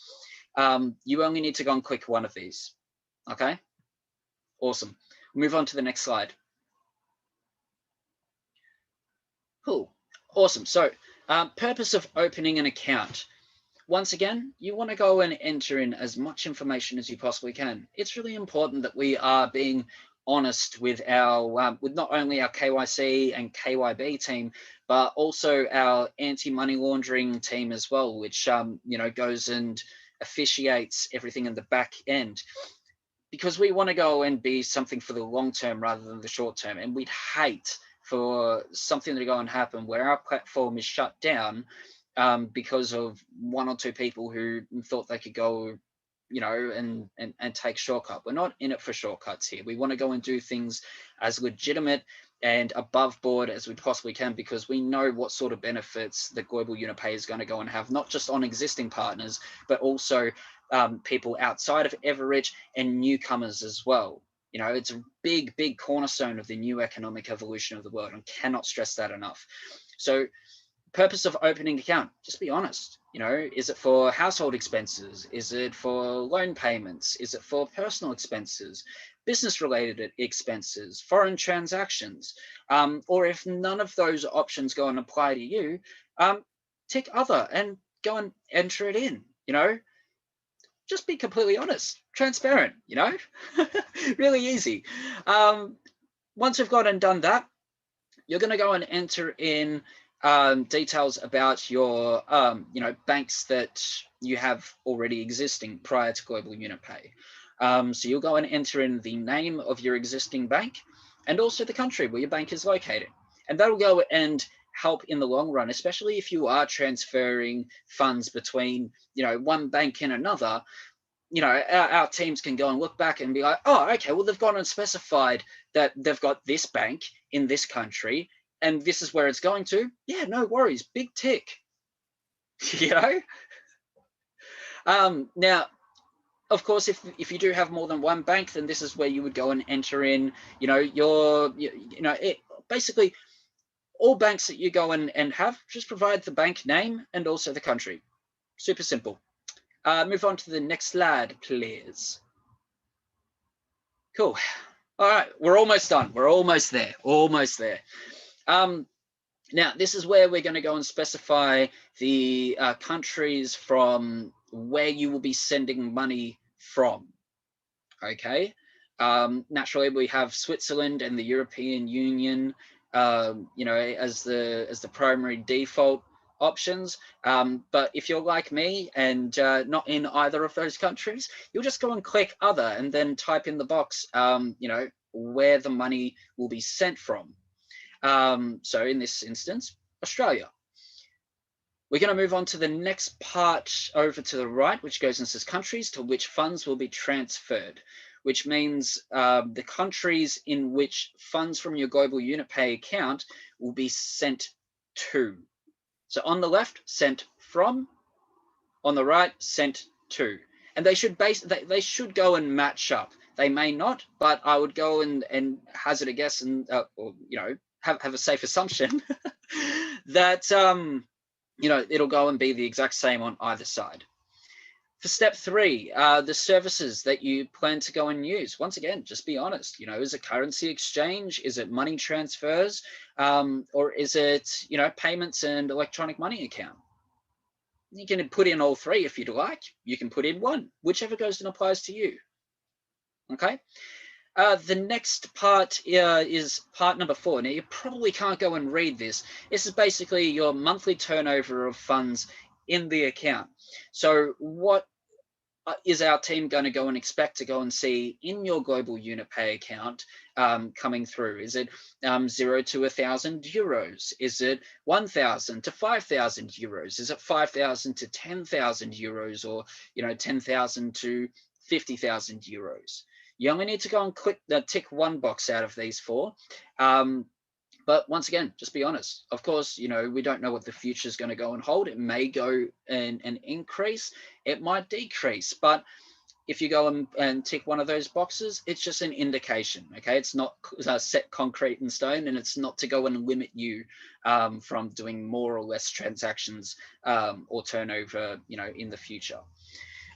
You only need to go and click one of these. Okay, awesome. Move on to the next slide. Cool, awesome. So purpose of opening an account. Once again, you want to go and enter in as much information as you possibly can. It's really important that we are being honest with our with not only our KYC and KYB team, but also our anti-money laundering team as well, which you know, goes and officiates everything in the back end. because we want to go and be something for the long term rather than the short term. And we'd hate for something to go and happen where our platform is shut down because of one or two people who thought they could go, you know, and take shortcut. We're not in it for shortcuts here. We want to go and do things as legitimate and above board as we possibly can, because we know what sort of benefits the Global UnitPay is going to go and have, not just on existing partners, but also people outside of Everich and newcomers as well. You know, it's a big, big cornerstone of the new economic evolution of the world, and cannot stress that enough. So, purpose of opening an account, just be honest. You know, is it for household expenses? Is it for loan payments? Is it for personal expenses, business related expenses, foreign transactions? Or if none of those options go and apply to you, tick other and go and enter it in. You know, just be completely honest, transparent, you know, really easy. Once we've gone and done that, you're going to go and enter in details about your, you know, banks that you have already existing prior to Global UnitPay. So you'll go and enter in the name of your existing bank and also the country where your bank is located. And that'll go and help in the long run, especially if you are transferring funds between, you know, one bank and another. You know, our teams can go and look back and be like, oh, okay, well, they've gone and specified that they've got this bank in this country and this is where it's going to. Yeah, no worries, big tick. You know, now, of course, if you do have more than one bank, then this is where you would go and enter in, you know, basically all banks that you go and have, just provide the bank name and also the country. Super simple. Move on to the next slide, please. Cool. All right, we're almost done. We're almost there. Almost there. Now, this is where we're going to go and specify the countries from where you will be sending money from. Okay. Naturally, we have Switzerland and the European Union, you know, as the primary default options. But if you're like me and not in either of those countries, you'll just go and click other and then type in the box, you know, where the money will be sent from. So in this instance, Australia. We're going to move on to the next part over to the right, which goes and says countries to which funds will be transferred, which means the countries in which funds from your Global UnitPay account will be sent to. So on the left, sent from. On the right, sent to. And they should they should go and match up. They may not, but I would go and hazard a guess and or, you know, have a safe assumption that you know, it'll go and be the exact same on either side. For step 3, the services that you plan to go and use. Once again, just be honest. You know, is it currency exchange? Is it money transfers? Or is it, you know, payments and electronic money account? You can put in all 3 if you'd like. You can put in 1, whichever goes and applies to you. Okay. The next part is part number 4. Now, you probably can't go and read this. This is basically your monthly turnover of funds in the account. So what is our team going to go and expect to go and see in your Global UnitPay account coming through? Is it 0 to 1,000 euros? Is it 1,000 to 5,000 euros? Is it 5,000 to 10,000 euros, or, you know, 10,000 to 50,000 euros? You only need to go and tick 1 box out of these 4. But once again, just be honest. Of course, you know, we don't know what the future is going to go and hold. It may go and increase. It might decrease. But if you go and tick 1 of those boxes, it's just an indication. Okay, it's not set concrete in stone, and it's not to go and limit you from doing more or less transactions or turnover, you know, in the future.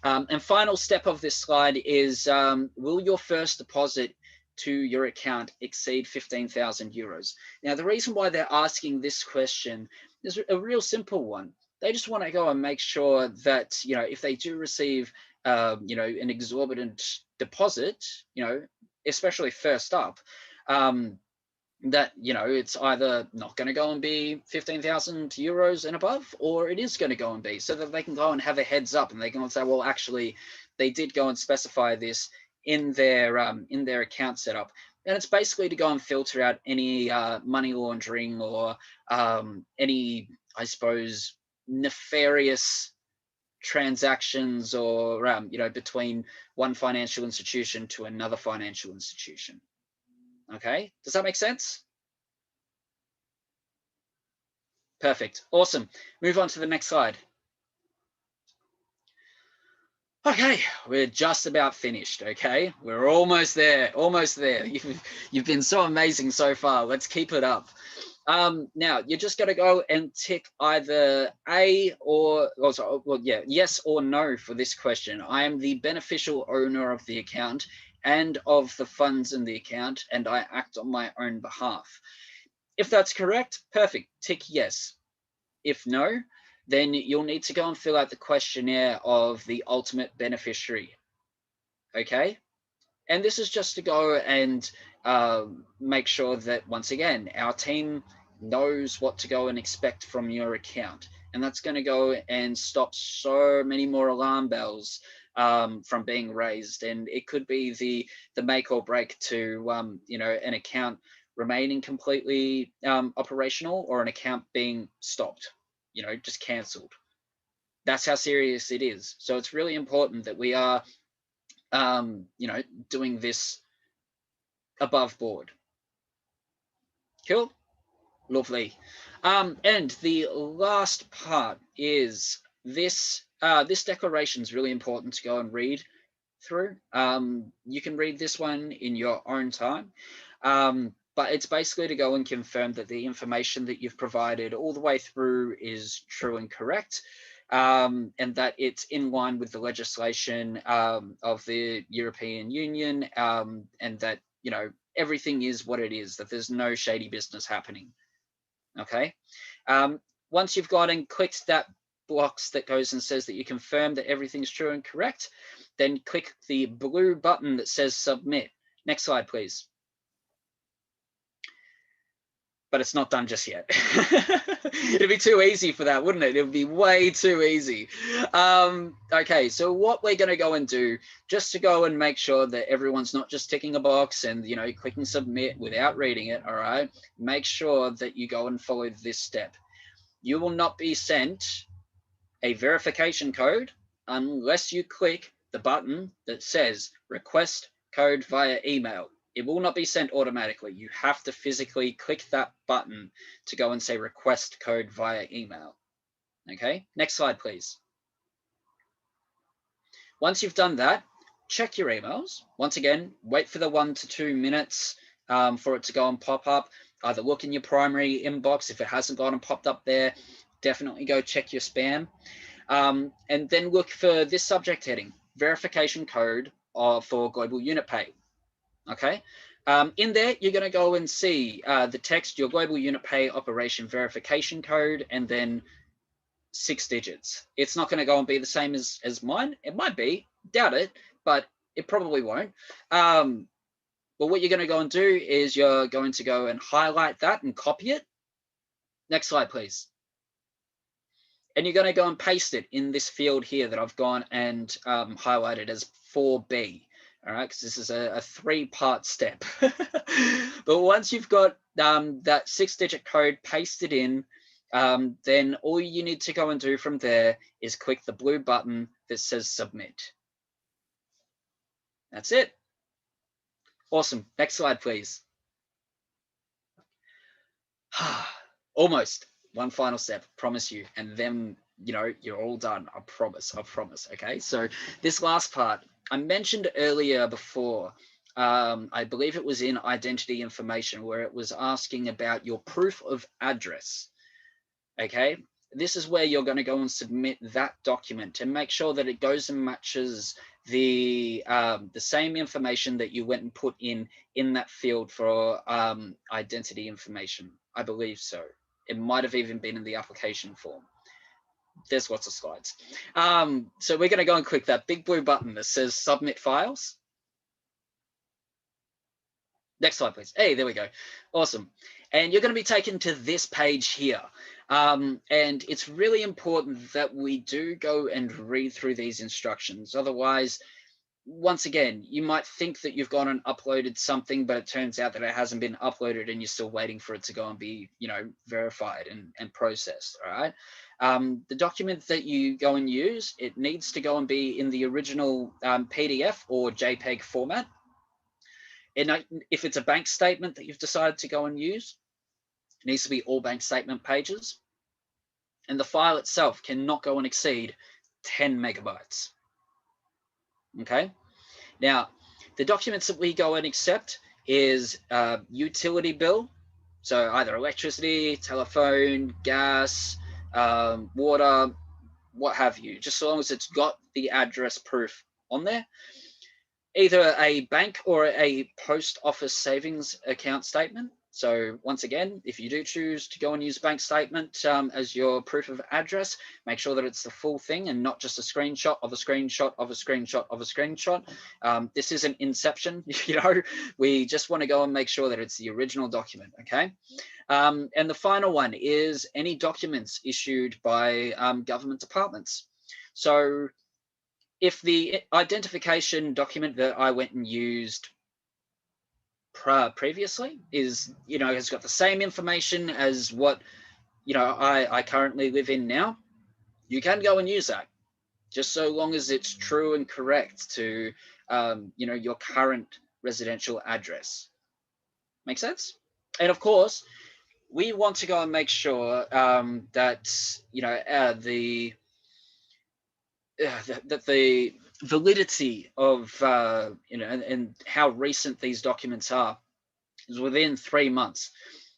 And final step of this slide is, will your first deposit to your account exceed 15,000 euros? Now, the reason why they're asking this question is a real simple one. They just want to go and make sure that, you know, if they do receive, you know, an exorbitant deposit, you know, especially first up, that, you know, it's either not going to go and be 15,000 euros and above, or it is going to go and be, so that they can go and have a heads up and they can say, well, actually, they did go and specify this in their account setup. And it's basically to go and filter out any money laundering or any, I suppose, nefarious transactions or between one financial institution to another financial institution. Okay, does that make sense? Perfect, awesome. Move on to the next slide. Okay, we're just about finished. Okay, we're almost there, almost there. You've been so amazing so far. Let's keep it up. Now you're just going to go and tick either A or yes or no for this question. I am the beneficial owner of the account and of the funds in the account, and I act on my own behalf. If that's correct, perfect, tick yes. If no, then you'll need to go and fill out the questionnaire of the ultimate beneficiary. Okay, and this is just to go and make sure that, once again, our team knows what to go and expect from your account. And that's going to go and stop so many more alarm bells from being raised. And it could be the make or break to an account remaining completely operational, or an account being stopped, just cancelled. That's how serious it is. So it's really important that we are doing this above board. Cool, lovely. And the last part is this. This declaration is really important to go and read through. You can read this one in your own time, but it's basically to go and confirm that the information that you've provided all the way through is true and correct. And that it's in line with the legislation of the European Union, and that everything is what it is, that there's no shady business happening. Okay. Once you've gone and clicked that box that goes and says that you confirm that everything's true and correct, then click the blue button that says submit. Next slide, please. But it's not done just yet. It'd be too easy for that, wouldn't it? It would be way too easy. Okay, so what we're going to go and do, just to go and make sure that everyone's not just ticking a box and clicking submit without reading it, all right, make sure that you go and follow this step. You will not be sent a verification code unless you click the button that says request code via email. It will not be sent automatically. You have to physically click that button to go and say request code via email. Okay, next slide, please. Once you've done that, check your emails. Once again, wait for the 1 to 2 minutes for it to go and pop up. Either look in your primary inbox. If it hasn't gone and popped up there, definitely go check your spam. And then look for this subject heading, verification code for Global Unit Pay. Okay, in there, you're going to go and see the text, your Global Unit Pay operation verification code, and then 6 digits. It's not going to go and be the same as mine. It might be, doubt it, but it probably won't. But what you're going to go and do is you're going to go and highlight that and copy it. Next slide, please. And you're going to go and paste it in this field here that I've gone and highlighted as 4B. All right, because this is a 3-part step. But once you've got that 6-digit code pasted in, then all you need to go and do from there is click the blue button that says submit. That's it. Awesome. Next slide, please. Almost. One final step, promise you, and then you're all done. I promise. Okay, so this last part I mentioned earlier before, I believe it was in identity information, where it was asking about your proof of address. Okay, this is where you're going to go and submit that document and make sure that it goes and matches the same information that you went and put in that field for identity information. I believe so. It might have even been in the application form. There's lots of slides. So we're going to go and click that big blue button that says submit files. Next slide, please. Hey, there we go. Awesome. And you're going to be taken to this page here. And it's really important that we do go and read through these instructions. Otherwise, once again, you might think that you've gone and uploaded something, but it turns out that it hasn't been uploaded and you're still waiting for it to go and be, verified and processed, all right? The document that you go and use, it needs to go and be in the original PDF or JPEG format. And if it's a bank statement that you've decided to go and use, it needs to be all bank statement pages. And the file itself cannot go and exceed 10 megabytes. Okay. Now, the documents that we go and accept is utility bill. So either electricity, telephone, gas, water, what have you, just so long as it's got the address proof on there. Either a bank or a post office savings account statement. So once again, if you do choose to go and use a bank statement as your proof of address, make sure that it's the full thing and not just a screenshot of a screenshot of a screenshot of a screenshot. This isn't Inception, we just want to go and make sure that it's the original document, okay? And the final one is any documents issued by government departments. So if the identification document that I went and used previously is, has got the same information as what, I currently live in now, you can go and use that, just so long as it's true and correct to, your current residential address. Make sense? And of course, we want to go and make sure that, that the validity of and how recent these documents are is within 3 months.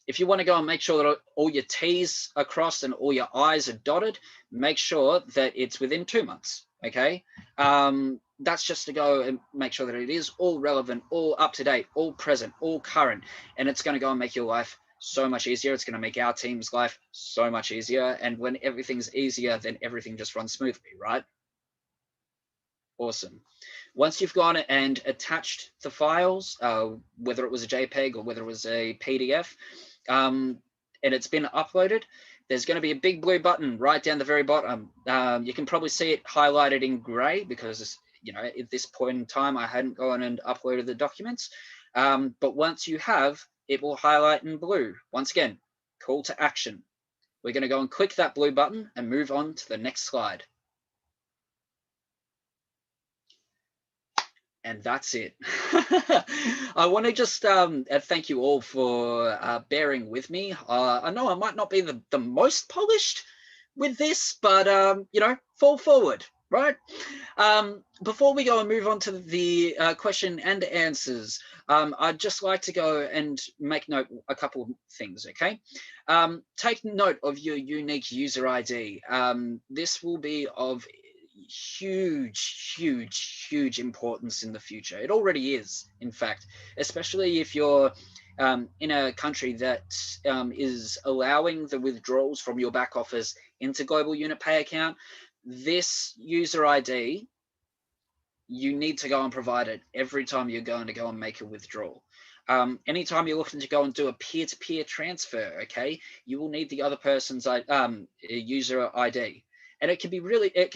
If you want to go and make sure that all your T's are crossed and all your I's are dotted, make sure that it's within 2 months. Okay, that's just to go and make sure that it is all relevant, all up to date, all present, all current, and it's going to go and make your life so much easier. It's going to make our team's life so much easier, and when everything's easier, then everything just runs smoothly, right? Awesome. Once you've gone and attached the files, whether it was a JPEG or whether it was a PDF, and it's been uploaded, there's going to be a big blue button right down the very bottom. You can probably see it highlighted in gray because, at this point in time, I hadn't gone and uploaded the documents. But once you have, it will highlight in blue. Once again, call to action. We're going to go and click that blue button and move on to the next slide. And that's it. I want to just thank you all for bearing with me. I know I might not be the most polished with this, but, fall forward, right? Before we go and move on to the question and answers, I'd just like to go and make note a couple of things, okay? Take note of your unique user ID. This will be of huge importance in the future. It already is, in fact, especially if you're in a country that is allowing the withdrawals from your back office into Global Unit Pay account. This user ID, you need to go and provide it every time you're going to go and make a withdrawal. Anytime you're looking to go and do a peer-to-peer transfer, okay, you will need the other person's user ID. And it can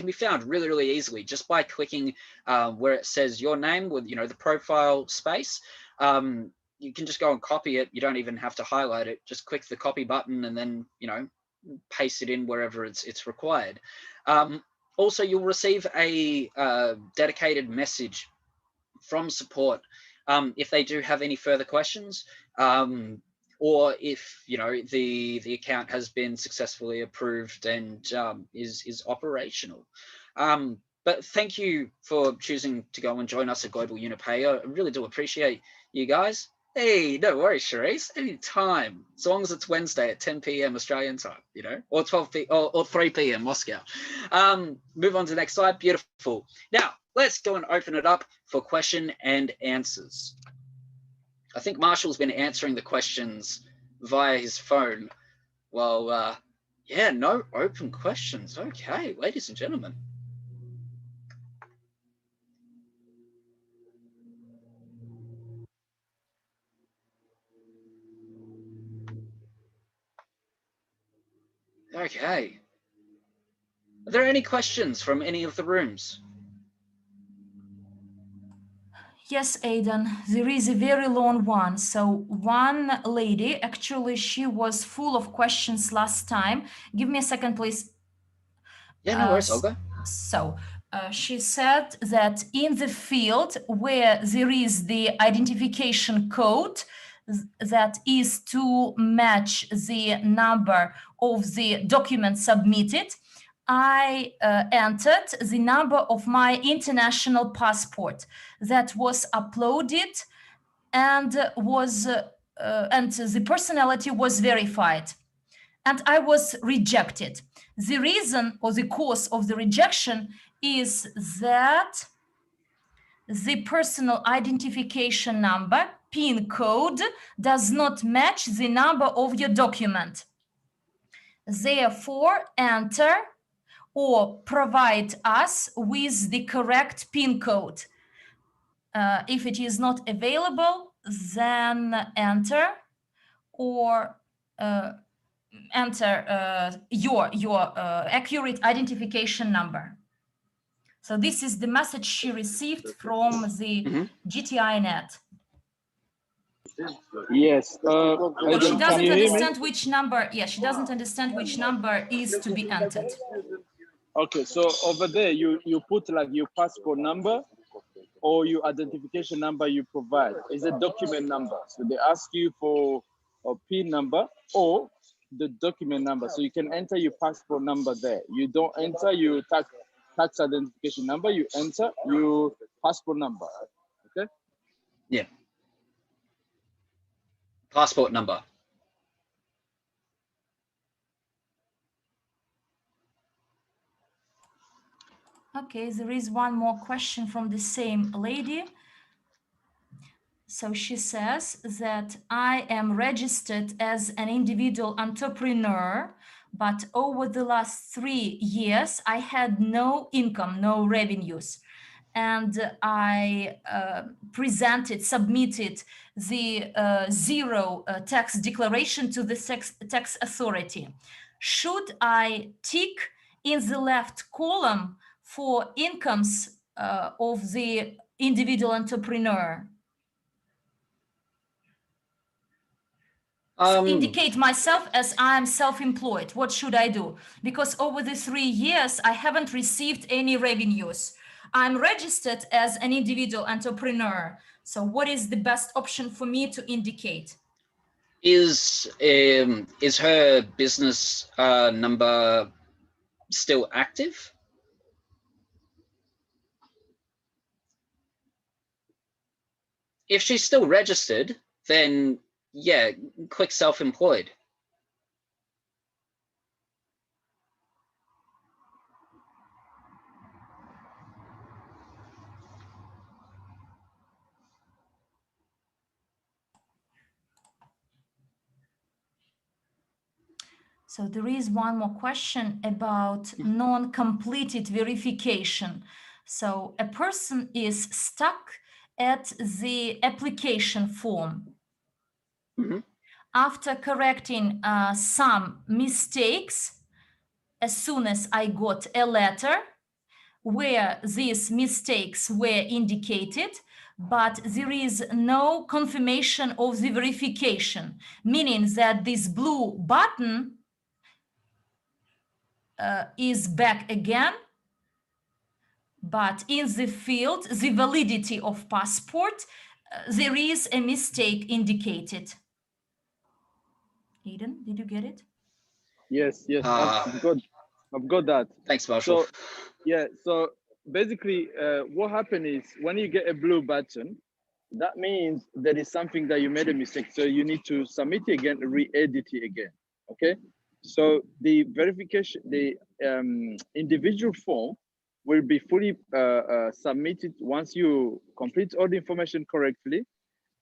be found really easily just by clicking where it says your name with, the profile space. You can just go and copy it. You don't even have to highlight it. Just click the copy button and then, paste it in wherever it's required. Also, you'll receive a dedicated message from support if they do have any further questions. Or if the account has been successfully approved and is operational. But thank you for choosing to go and join us at Global Unit Pay. I really do appreciate you guys. Hey, no worries, Charisse. Any time, as long as it's Wednesday at 10 p.m. Australian time, or 12 p or 3 p.m. Moscow. Move on to the next slide. Beautiful. Now let's go and open it up for question and answers. I think Marshall's been answering the questions via his phone. Well, yeah, no open questions. Okay, ladies and gentlemen. Okay. Are there any questions from any of the rooms? Yes, Aidan, there is a very long one. So one lady, actually, she was full of questions last time. Give me a second, please. Yeah, no worries, Olga. So she said that in the field where there is the identification code that is to match the number of the document submitted, I entered the number of my international passport that was uploaded and and the personality was verified, and I was rejected. The reason or the cause of the rejection is that the personal identification number, PIN code, does not match the number of your document. Therefore, enter or provide us with the correct PIN code. If it is not available, then enter or enter your accurate identification number. So this is the message she received from the GTINet. Yes. She doesn't understand which number. Yeah, she doesn't understand which number is to be entered. Okay, so over there you put like your passport number or your identification number you provide. Is a document number. So they ask you for a PIN number or the document number. So you can enter your passport number there. You don't enter your tax identification number. You enter your passport number. Okay. Yeah. Passport number. Okay, there is one more question from the same lady. So she says that I am registered as an individual entrepreneur, but over the last 3 years, I had no income, no revenues. And I submitted the zero tax declaration to the tax authority. Should I tick in the left column for incomes of the individual entrepreneur? Indicate myself as I am self-employed. What should I do? Because over the 3 years, I haven't received any revenues. I'm registered as an individual entrepreneur. So what is the best option for me to indicate? Is her business number still active? If she's still registered, then yeah, click self-employed. So there is one more question about non-completed verification. So a person is stuck at the application form. After correcting some mistakes, as soon as I got a letter where these mistakes were indicated, but there is no confirmation of the verification, meaning that this blue button is back again, but in the field, the validity of passport, there is a mistake indicated. Eden, did you get it? Yes, I've got that. Thanks, Marshall. So, yeah, so basically what happened is when you get a blue button, that means there is something that you made a mistake. So you need to submit it again, re-edit it again, okay? So the verification, the individual form will be fully submitted once you complete all the information correctly,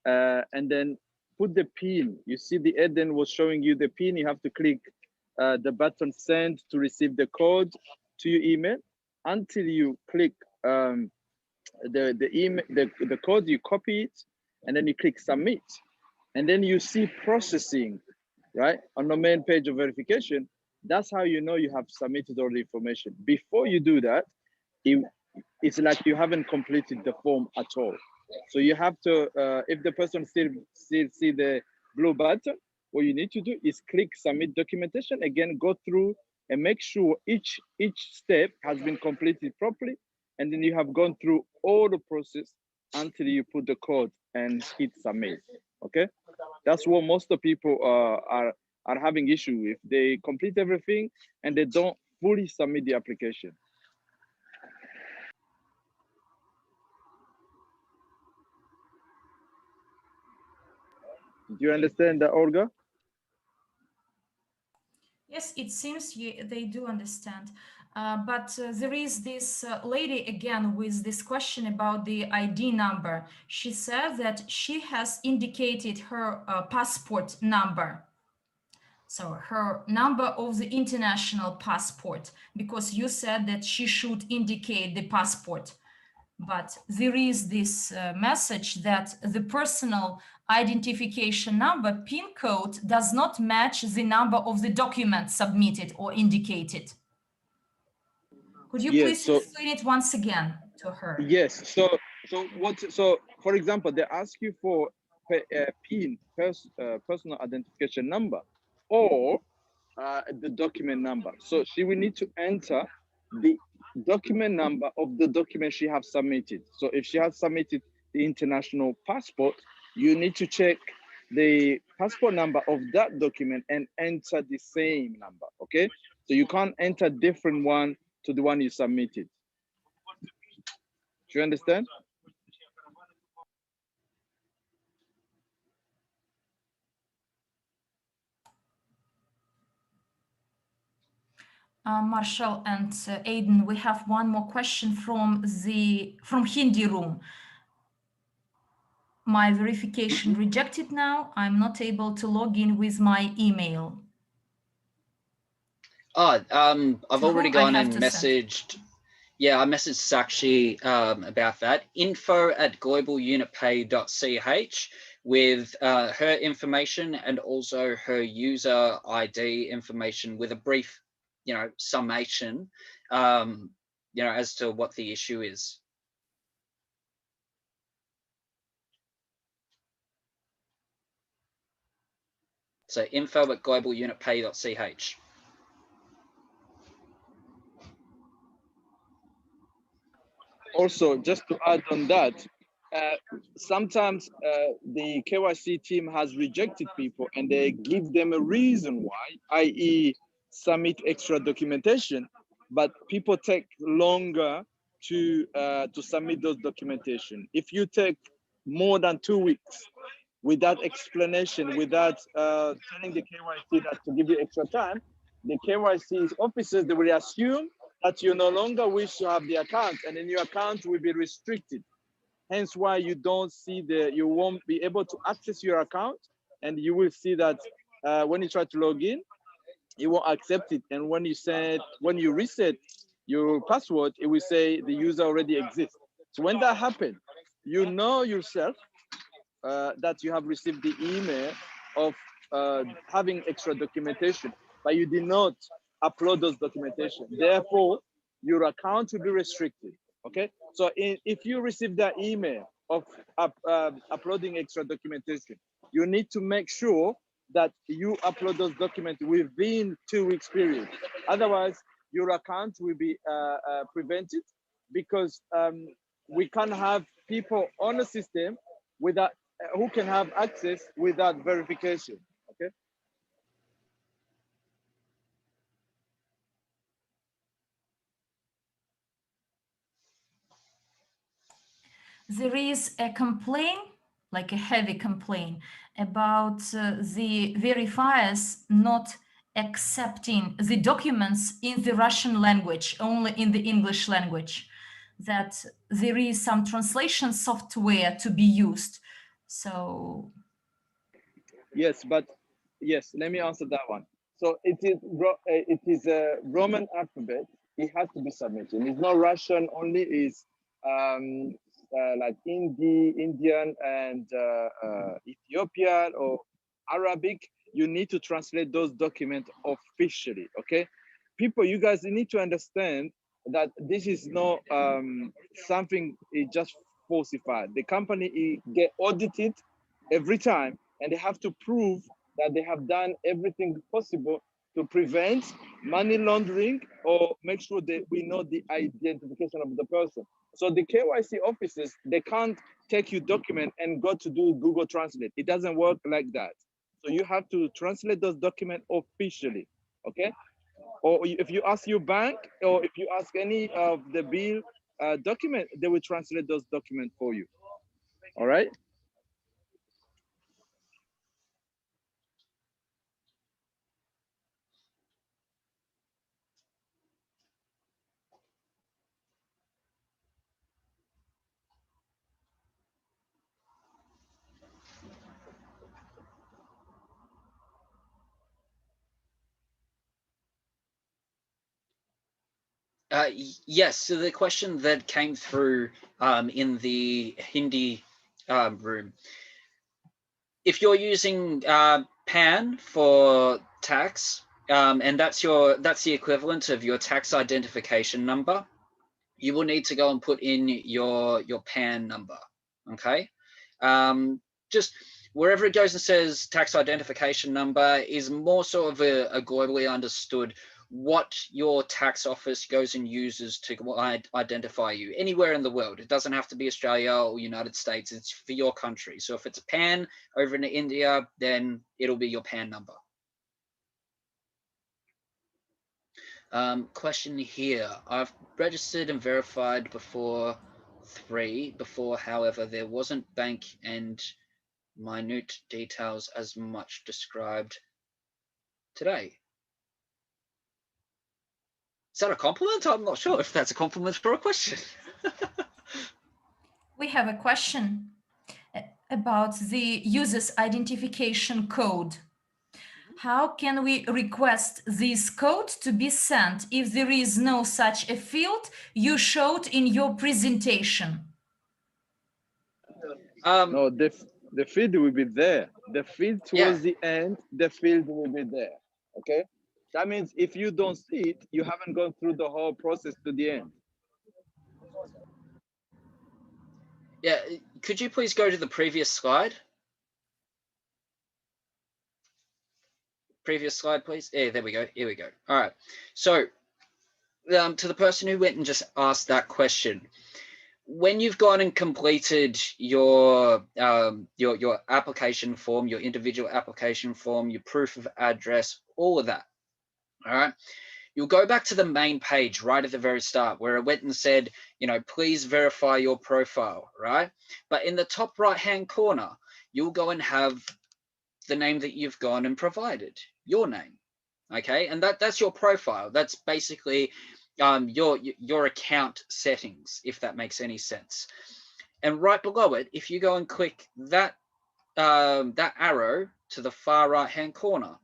and then put the PIN. You see the Eden was showing you the PIN. You have to click the button send to receive the code to your email. Until you click the code, you copy it, and then you click submit, and then you see processing, right, on the main page of verification. That's how you know you have submitted all the information. Before you do that, it's like you haven't completed the form at all. So you have to, if the person still see the blue button, what you need to do is click submit documentation. Again, go through and make sure each step has been completed properly, and then you have gone through all the process until you put the code and hit submit. Okay, that's what most of the people are having issue with. They complete everything and they don't fully submit the application. Do you understand that, Olga? Yes, it seems they do understand. But there is this lady again with this question about the ID number. She said that she has indicated her passport number. So her number of the international passport, because you said that she should indicate the passport. But there is this message that the personal identification number, PIN code, does not match the number of the document submitted or indicated. Could you please explain it once again to her? Yes. So for example, they ask you for PIN, personal identification number, or the document number. So she will need to enter the document number of the document she has submitted. So if she has submitted the international passport, you need to check the passport number of that document and enter the same number. Okay, so you can't enter different one to the one you submitted. Do you understand? Marshall and Aiden, we have one more question from Hindi room. My verification rejected now. I'm not able to log in with my email. Oh, I've already gone and messaged. Yeah, I messaged Sakshi about that. info@globalunitpay.ch with her information and also her user ID information with a brief, summation, as to what the issue is. So info@globalunitpay.ch. Also, just to add on that, sometimes the KYC team has rejected people and they give them a reason why, i.e. submit extra documentation, but people take longer to submit those documentation. If you take more than 2 weeks without explanation, without telling the KYC that to give you extra time, the KYC officers, they will assume that you no longer wish to have the account, and then your account will be restricted. Hence why you don't see you won't be able to access your account, and you will see that when you try to log in, it won't accept it. And when you reset your password, it will say the user already exists. So when that happens, you know yourself that you have received the email of having extra documentation, but you did not upload those documentation. Therefore, your account will be restricted. Okay, so if you receive that email of uploading extra documentation, you need to make sure that you upload those documents within 2 weeks period. Otherwise, your account will be prevented, because we can't have people on the system without who can have access without verification. Okay. There is a complaint, like a heavy complaint, about the verifiers not accepting the documents in the Russian language, only in the English language, that there is some translation software to be used. So yes, let me answer that one. So it is a Roman alphabet. It has to be submitted. It's not Russian only. It's like Indian and Ethiopian or Arabic. You need to translate those documents officially. Okay, people, you guys need to understand that this is not something just falsified. The company get audited every time, and they have to prove that they have done everything possible to prevent money laundering or make sure that we know the identification of the person. So the KYC officers, they can't take your document and go to do Google Translate. It doesn't work like that. So you have to translate those documents officially, okay? Or if you ask your bank, or if you ask any of the bill document, they will translate those documents for you, all right? Yes, so the question that came through in the Hindi room, if you're using PAN for tax, and that's the equivalent of your tax identification number, you will need to go and put in your PAN number. Okay, just wherever it goes and says tax identification number is more sort of a globally understood what your tax office goes and uses to identify you anywhere in the world. It doesn't have to be Australia or United States. It's for your country. So if it's a PAN over in India, then it'll be your PAN number. Question here. I've registered and verified before however, there wasn't bank and minute details as much described today. Is that a compliment? I'm not sure if that's a compliment or a question. We have a question about the user's identification code. How can we request this code to be sent if there is no such a field you showed in your presentation? No, the field will be there. The field towards the end, the field will be there. Okay, that means if you don't see it, you haven't gone through the whole process to the end. Yeah, could you please go to the previous slide? Previous slide, please. Yeah, there we go. Here we go. All right. So to the person who went and just asked that question, when you've gone and completed your application form, your individual application form, your proof of address, all of that, all right, you'll go back to the main page right at the very start where it went and said, you know, please verify your profile, right? But in the top right-hand corner, you'll go and have the name that you've gone and provided, your name, okay? And that's your profile. That's basically your account settings, if that makes any sense. And right below it, if you go and click that that arrow to the far right-hand corner,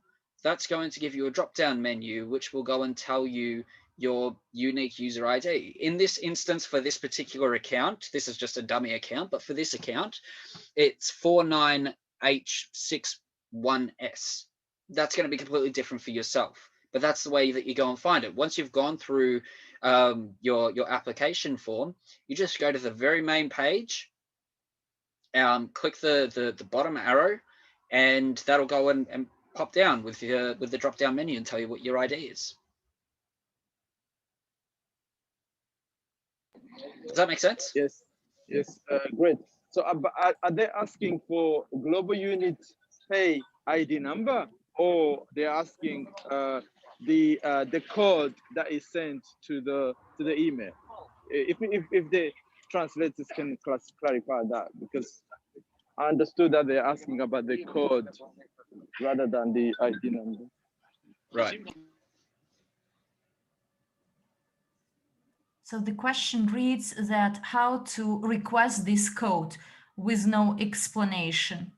that's going to give you a drop-down menu, which will go and tell you your unique user ID. In this instance, for this particular account, this is just a dummy account, but for this account, it's 49H61S. That's going to be completely different for yourself, but that's the way that you go and find it. Once you've gone through your application form, you just go to the very main page, click the bottom arrow, and that'll go and pop down with the drop down menu and tell you what your ID is. Does that make sense? Yes, yes, great. So are they asking for global unit pay ID number, or they're asking the code that is sent to the email? If the translators can clarify that, because I understood that they're asking about the code rather than the ID number. Right. So the question reads that how to request this code with no explanation.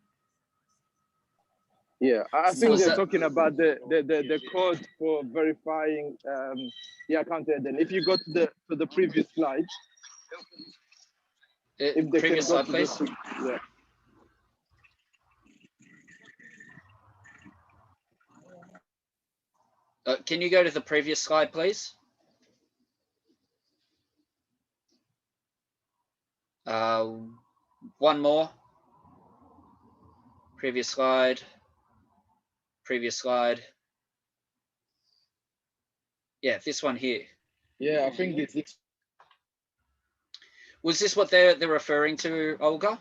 Yeah, I think they're talking about the code for verifying the account. Then if you go to the previous slide, if they previous slide, please. Yeah. Can you go to the previous slide, please? One more. Previous slide. Previous slide. Yeah, this one here. Yeah, I think it's. Was this what they're referring to, Olga?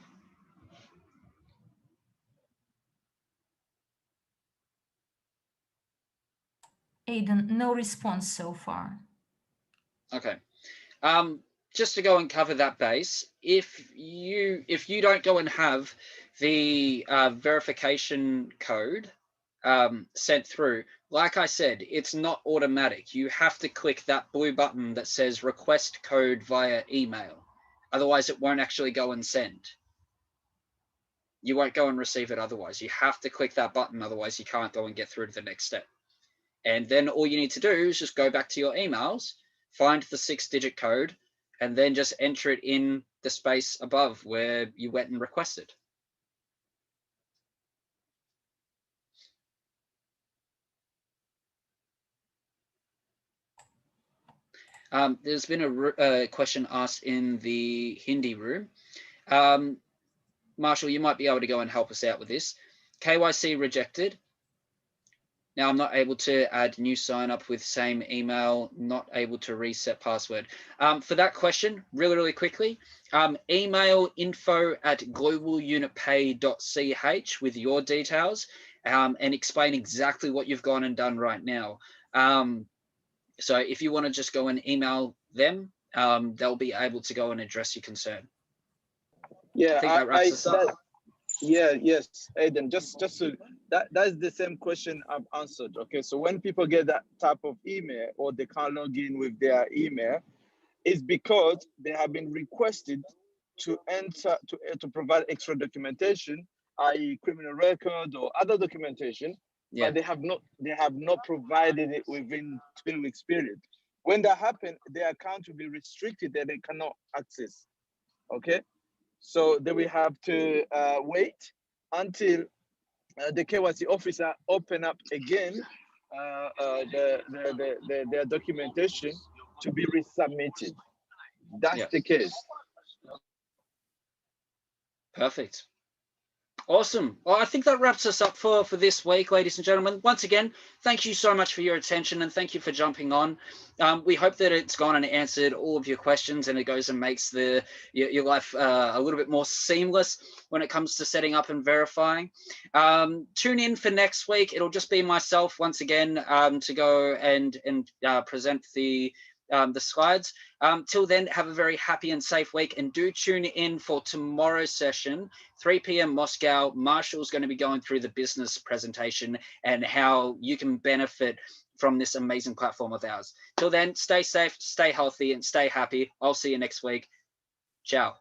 Aidan, no response so far. Okay. Just to go and cover that base, if you don't go and have the verification code sent through, like I said, it's not automatic. You have to click that blue button that says request code via email. Otherwise, it won't actually go and send. You won't go and receive it otherwise. You have to click that button, otherwise you can't go and get through to the next step. And then all you need to do is just go back to your emails, find the 6-digit code, and then just enter it in the space above where you went and requested. There's been a question asked in the Hindi room. Marshall, you might be able to go and help us out with this. KYC rejected. Now I'm not able to add new sign up with same email, not able to reset password. For that question, really quickly, email info@globalunitpay.ch with your details and explain exactly what you've gone and done right now. So if you want to just go and email them, they'll be able to go and address your concern. Yeah, I think that wraps us up. Yeah, yes, Aidan, just so that's the same question I've answered. Okay, so when people get that type of email or they can't log in with their email, it's because they have been requested to enter to provide extra documentation, i.e. criminal record or other documentation, Yeah. but they have not provided it within 2 weeks period. When that happens, their account will be restricted and they cannot access. Okay, so then we have to wait until the KYC officer open up again their documentation to be resubmitted. That's the case. Perfect. Awesome. Well, I think that wraps us up for this week, ladies and gentlemen. Once again, thank you so much for your attention and thank you for jumping on. We hope that it's gone and answered all of your questions and it goes and makes your life a little bit more seamless when it comes to setting up and verifying. Tune in for next week. It'll just be myself once again to go and present the slides. Till then, have a very happy and safe week and do tune in for tomorrow's session, 3 p.m. Moscow. Marshall's going to be going through the business presentation and how you can benefit from this amazing platform of ours. Till then, stay safe, stay healthy, and stay happy. I'll see you next week. Ciao.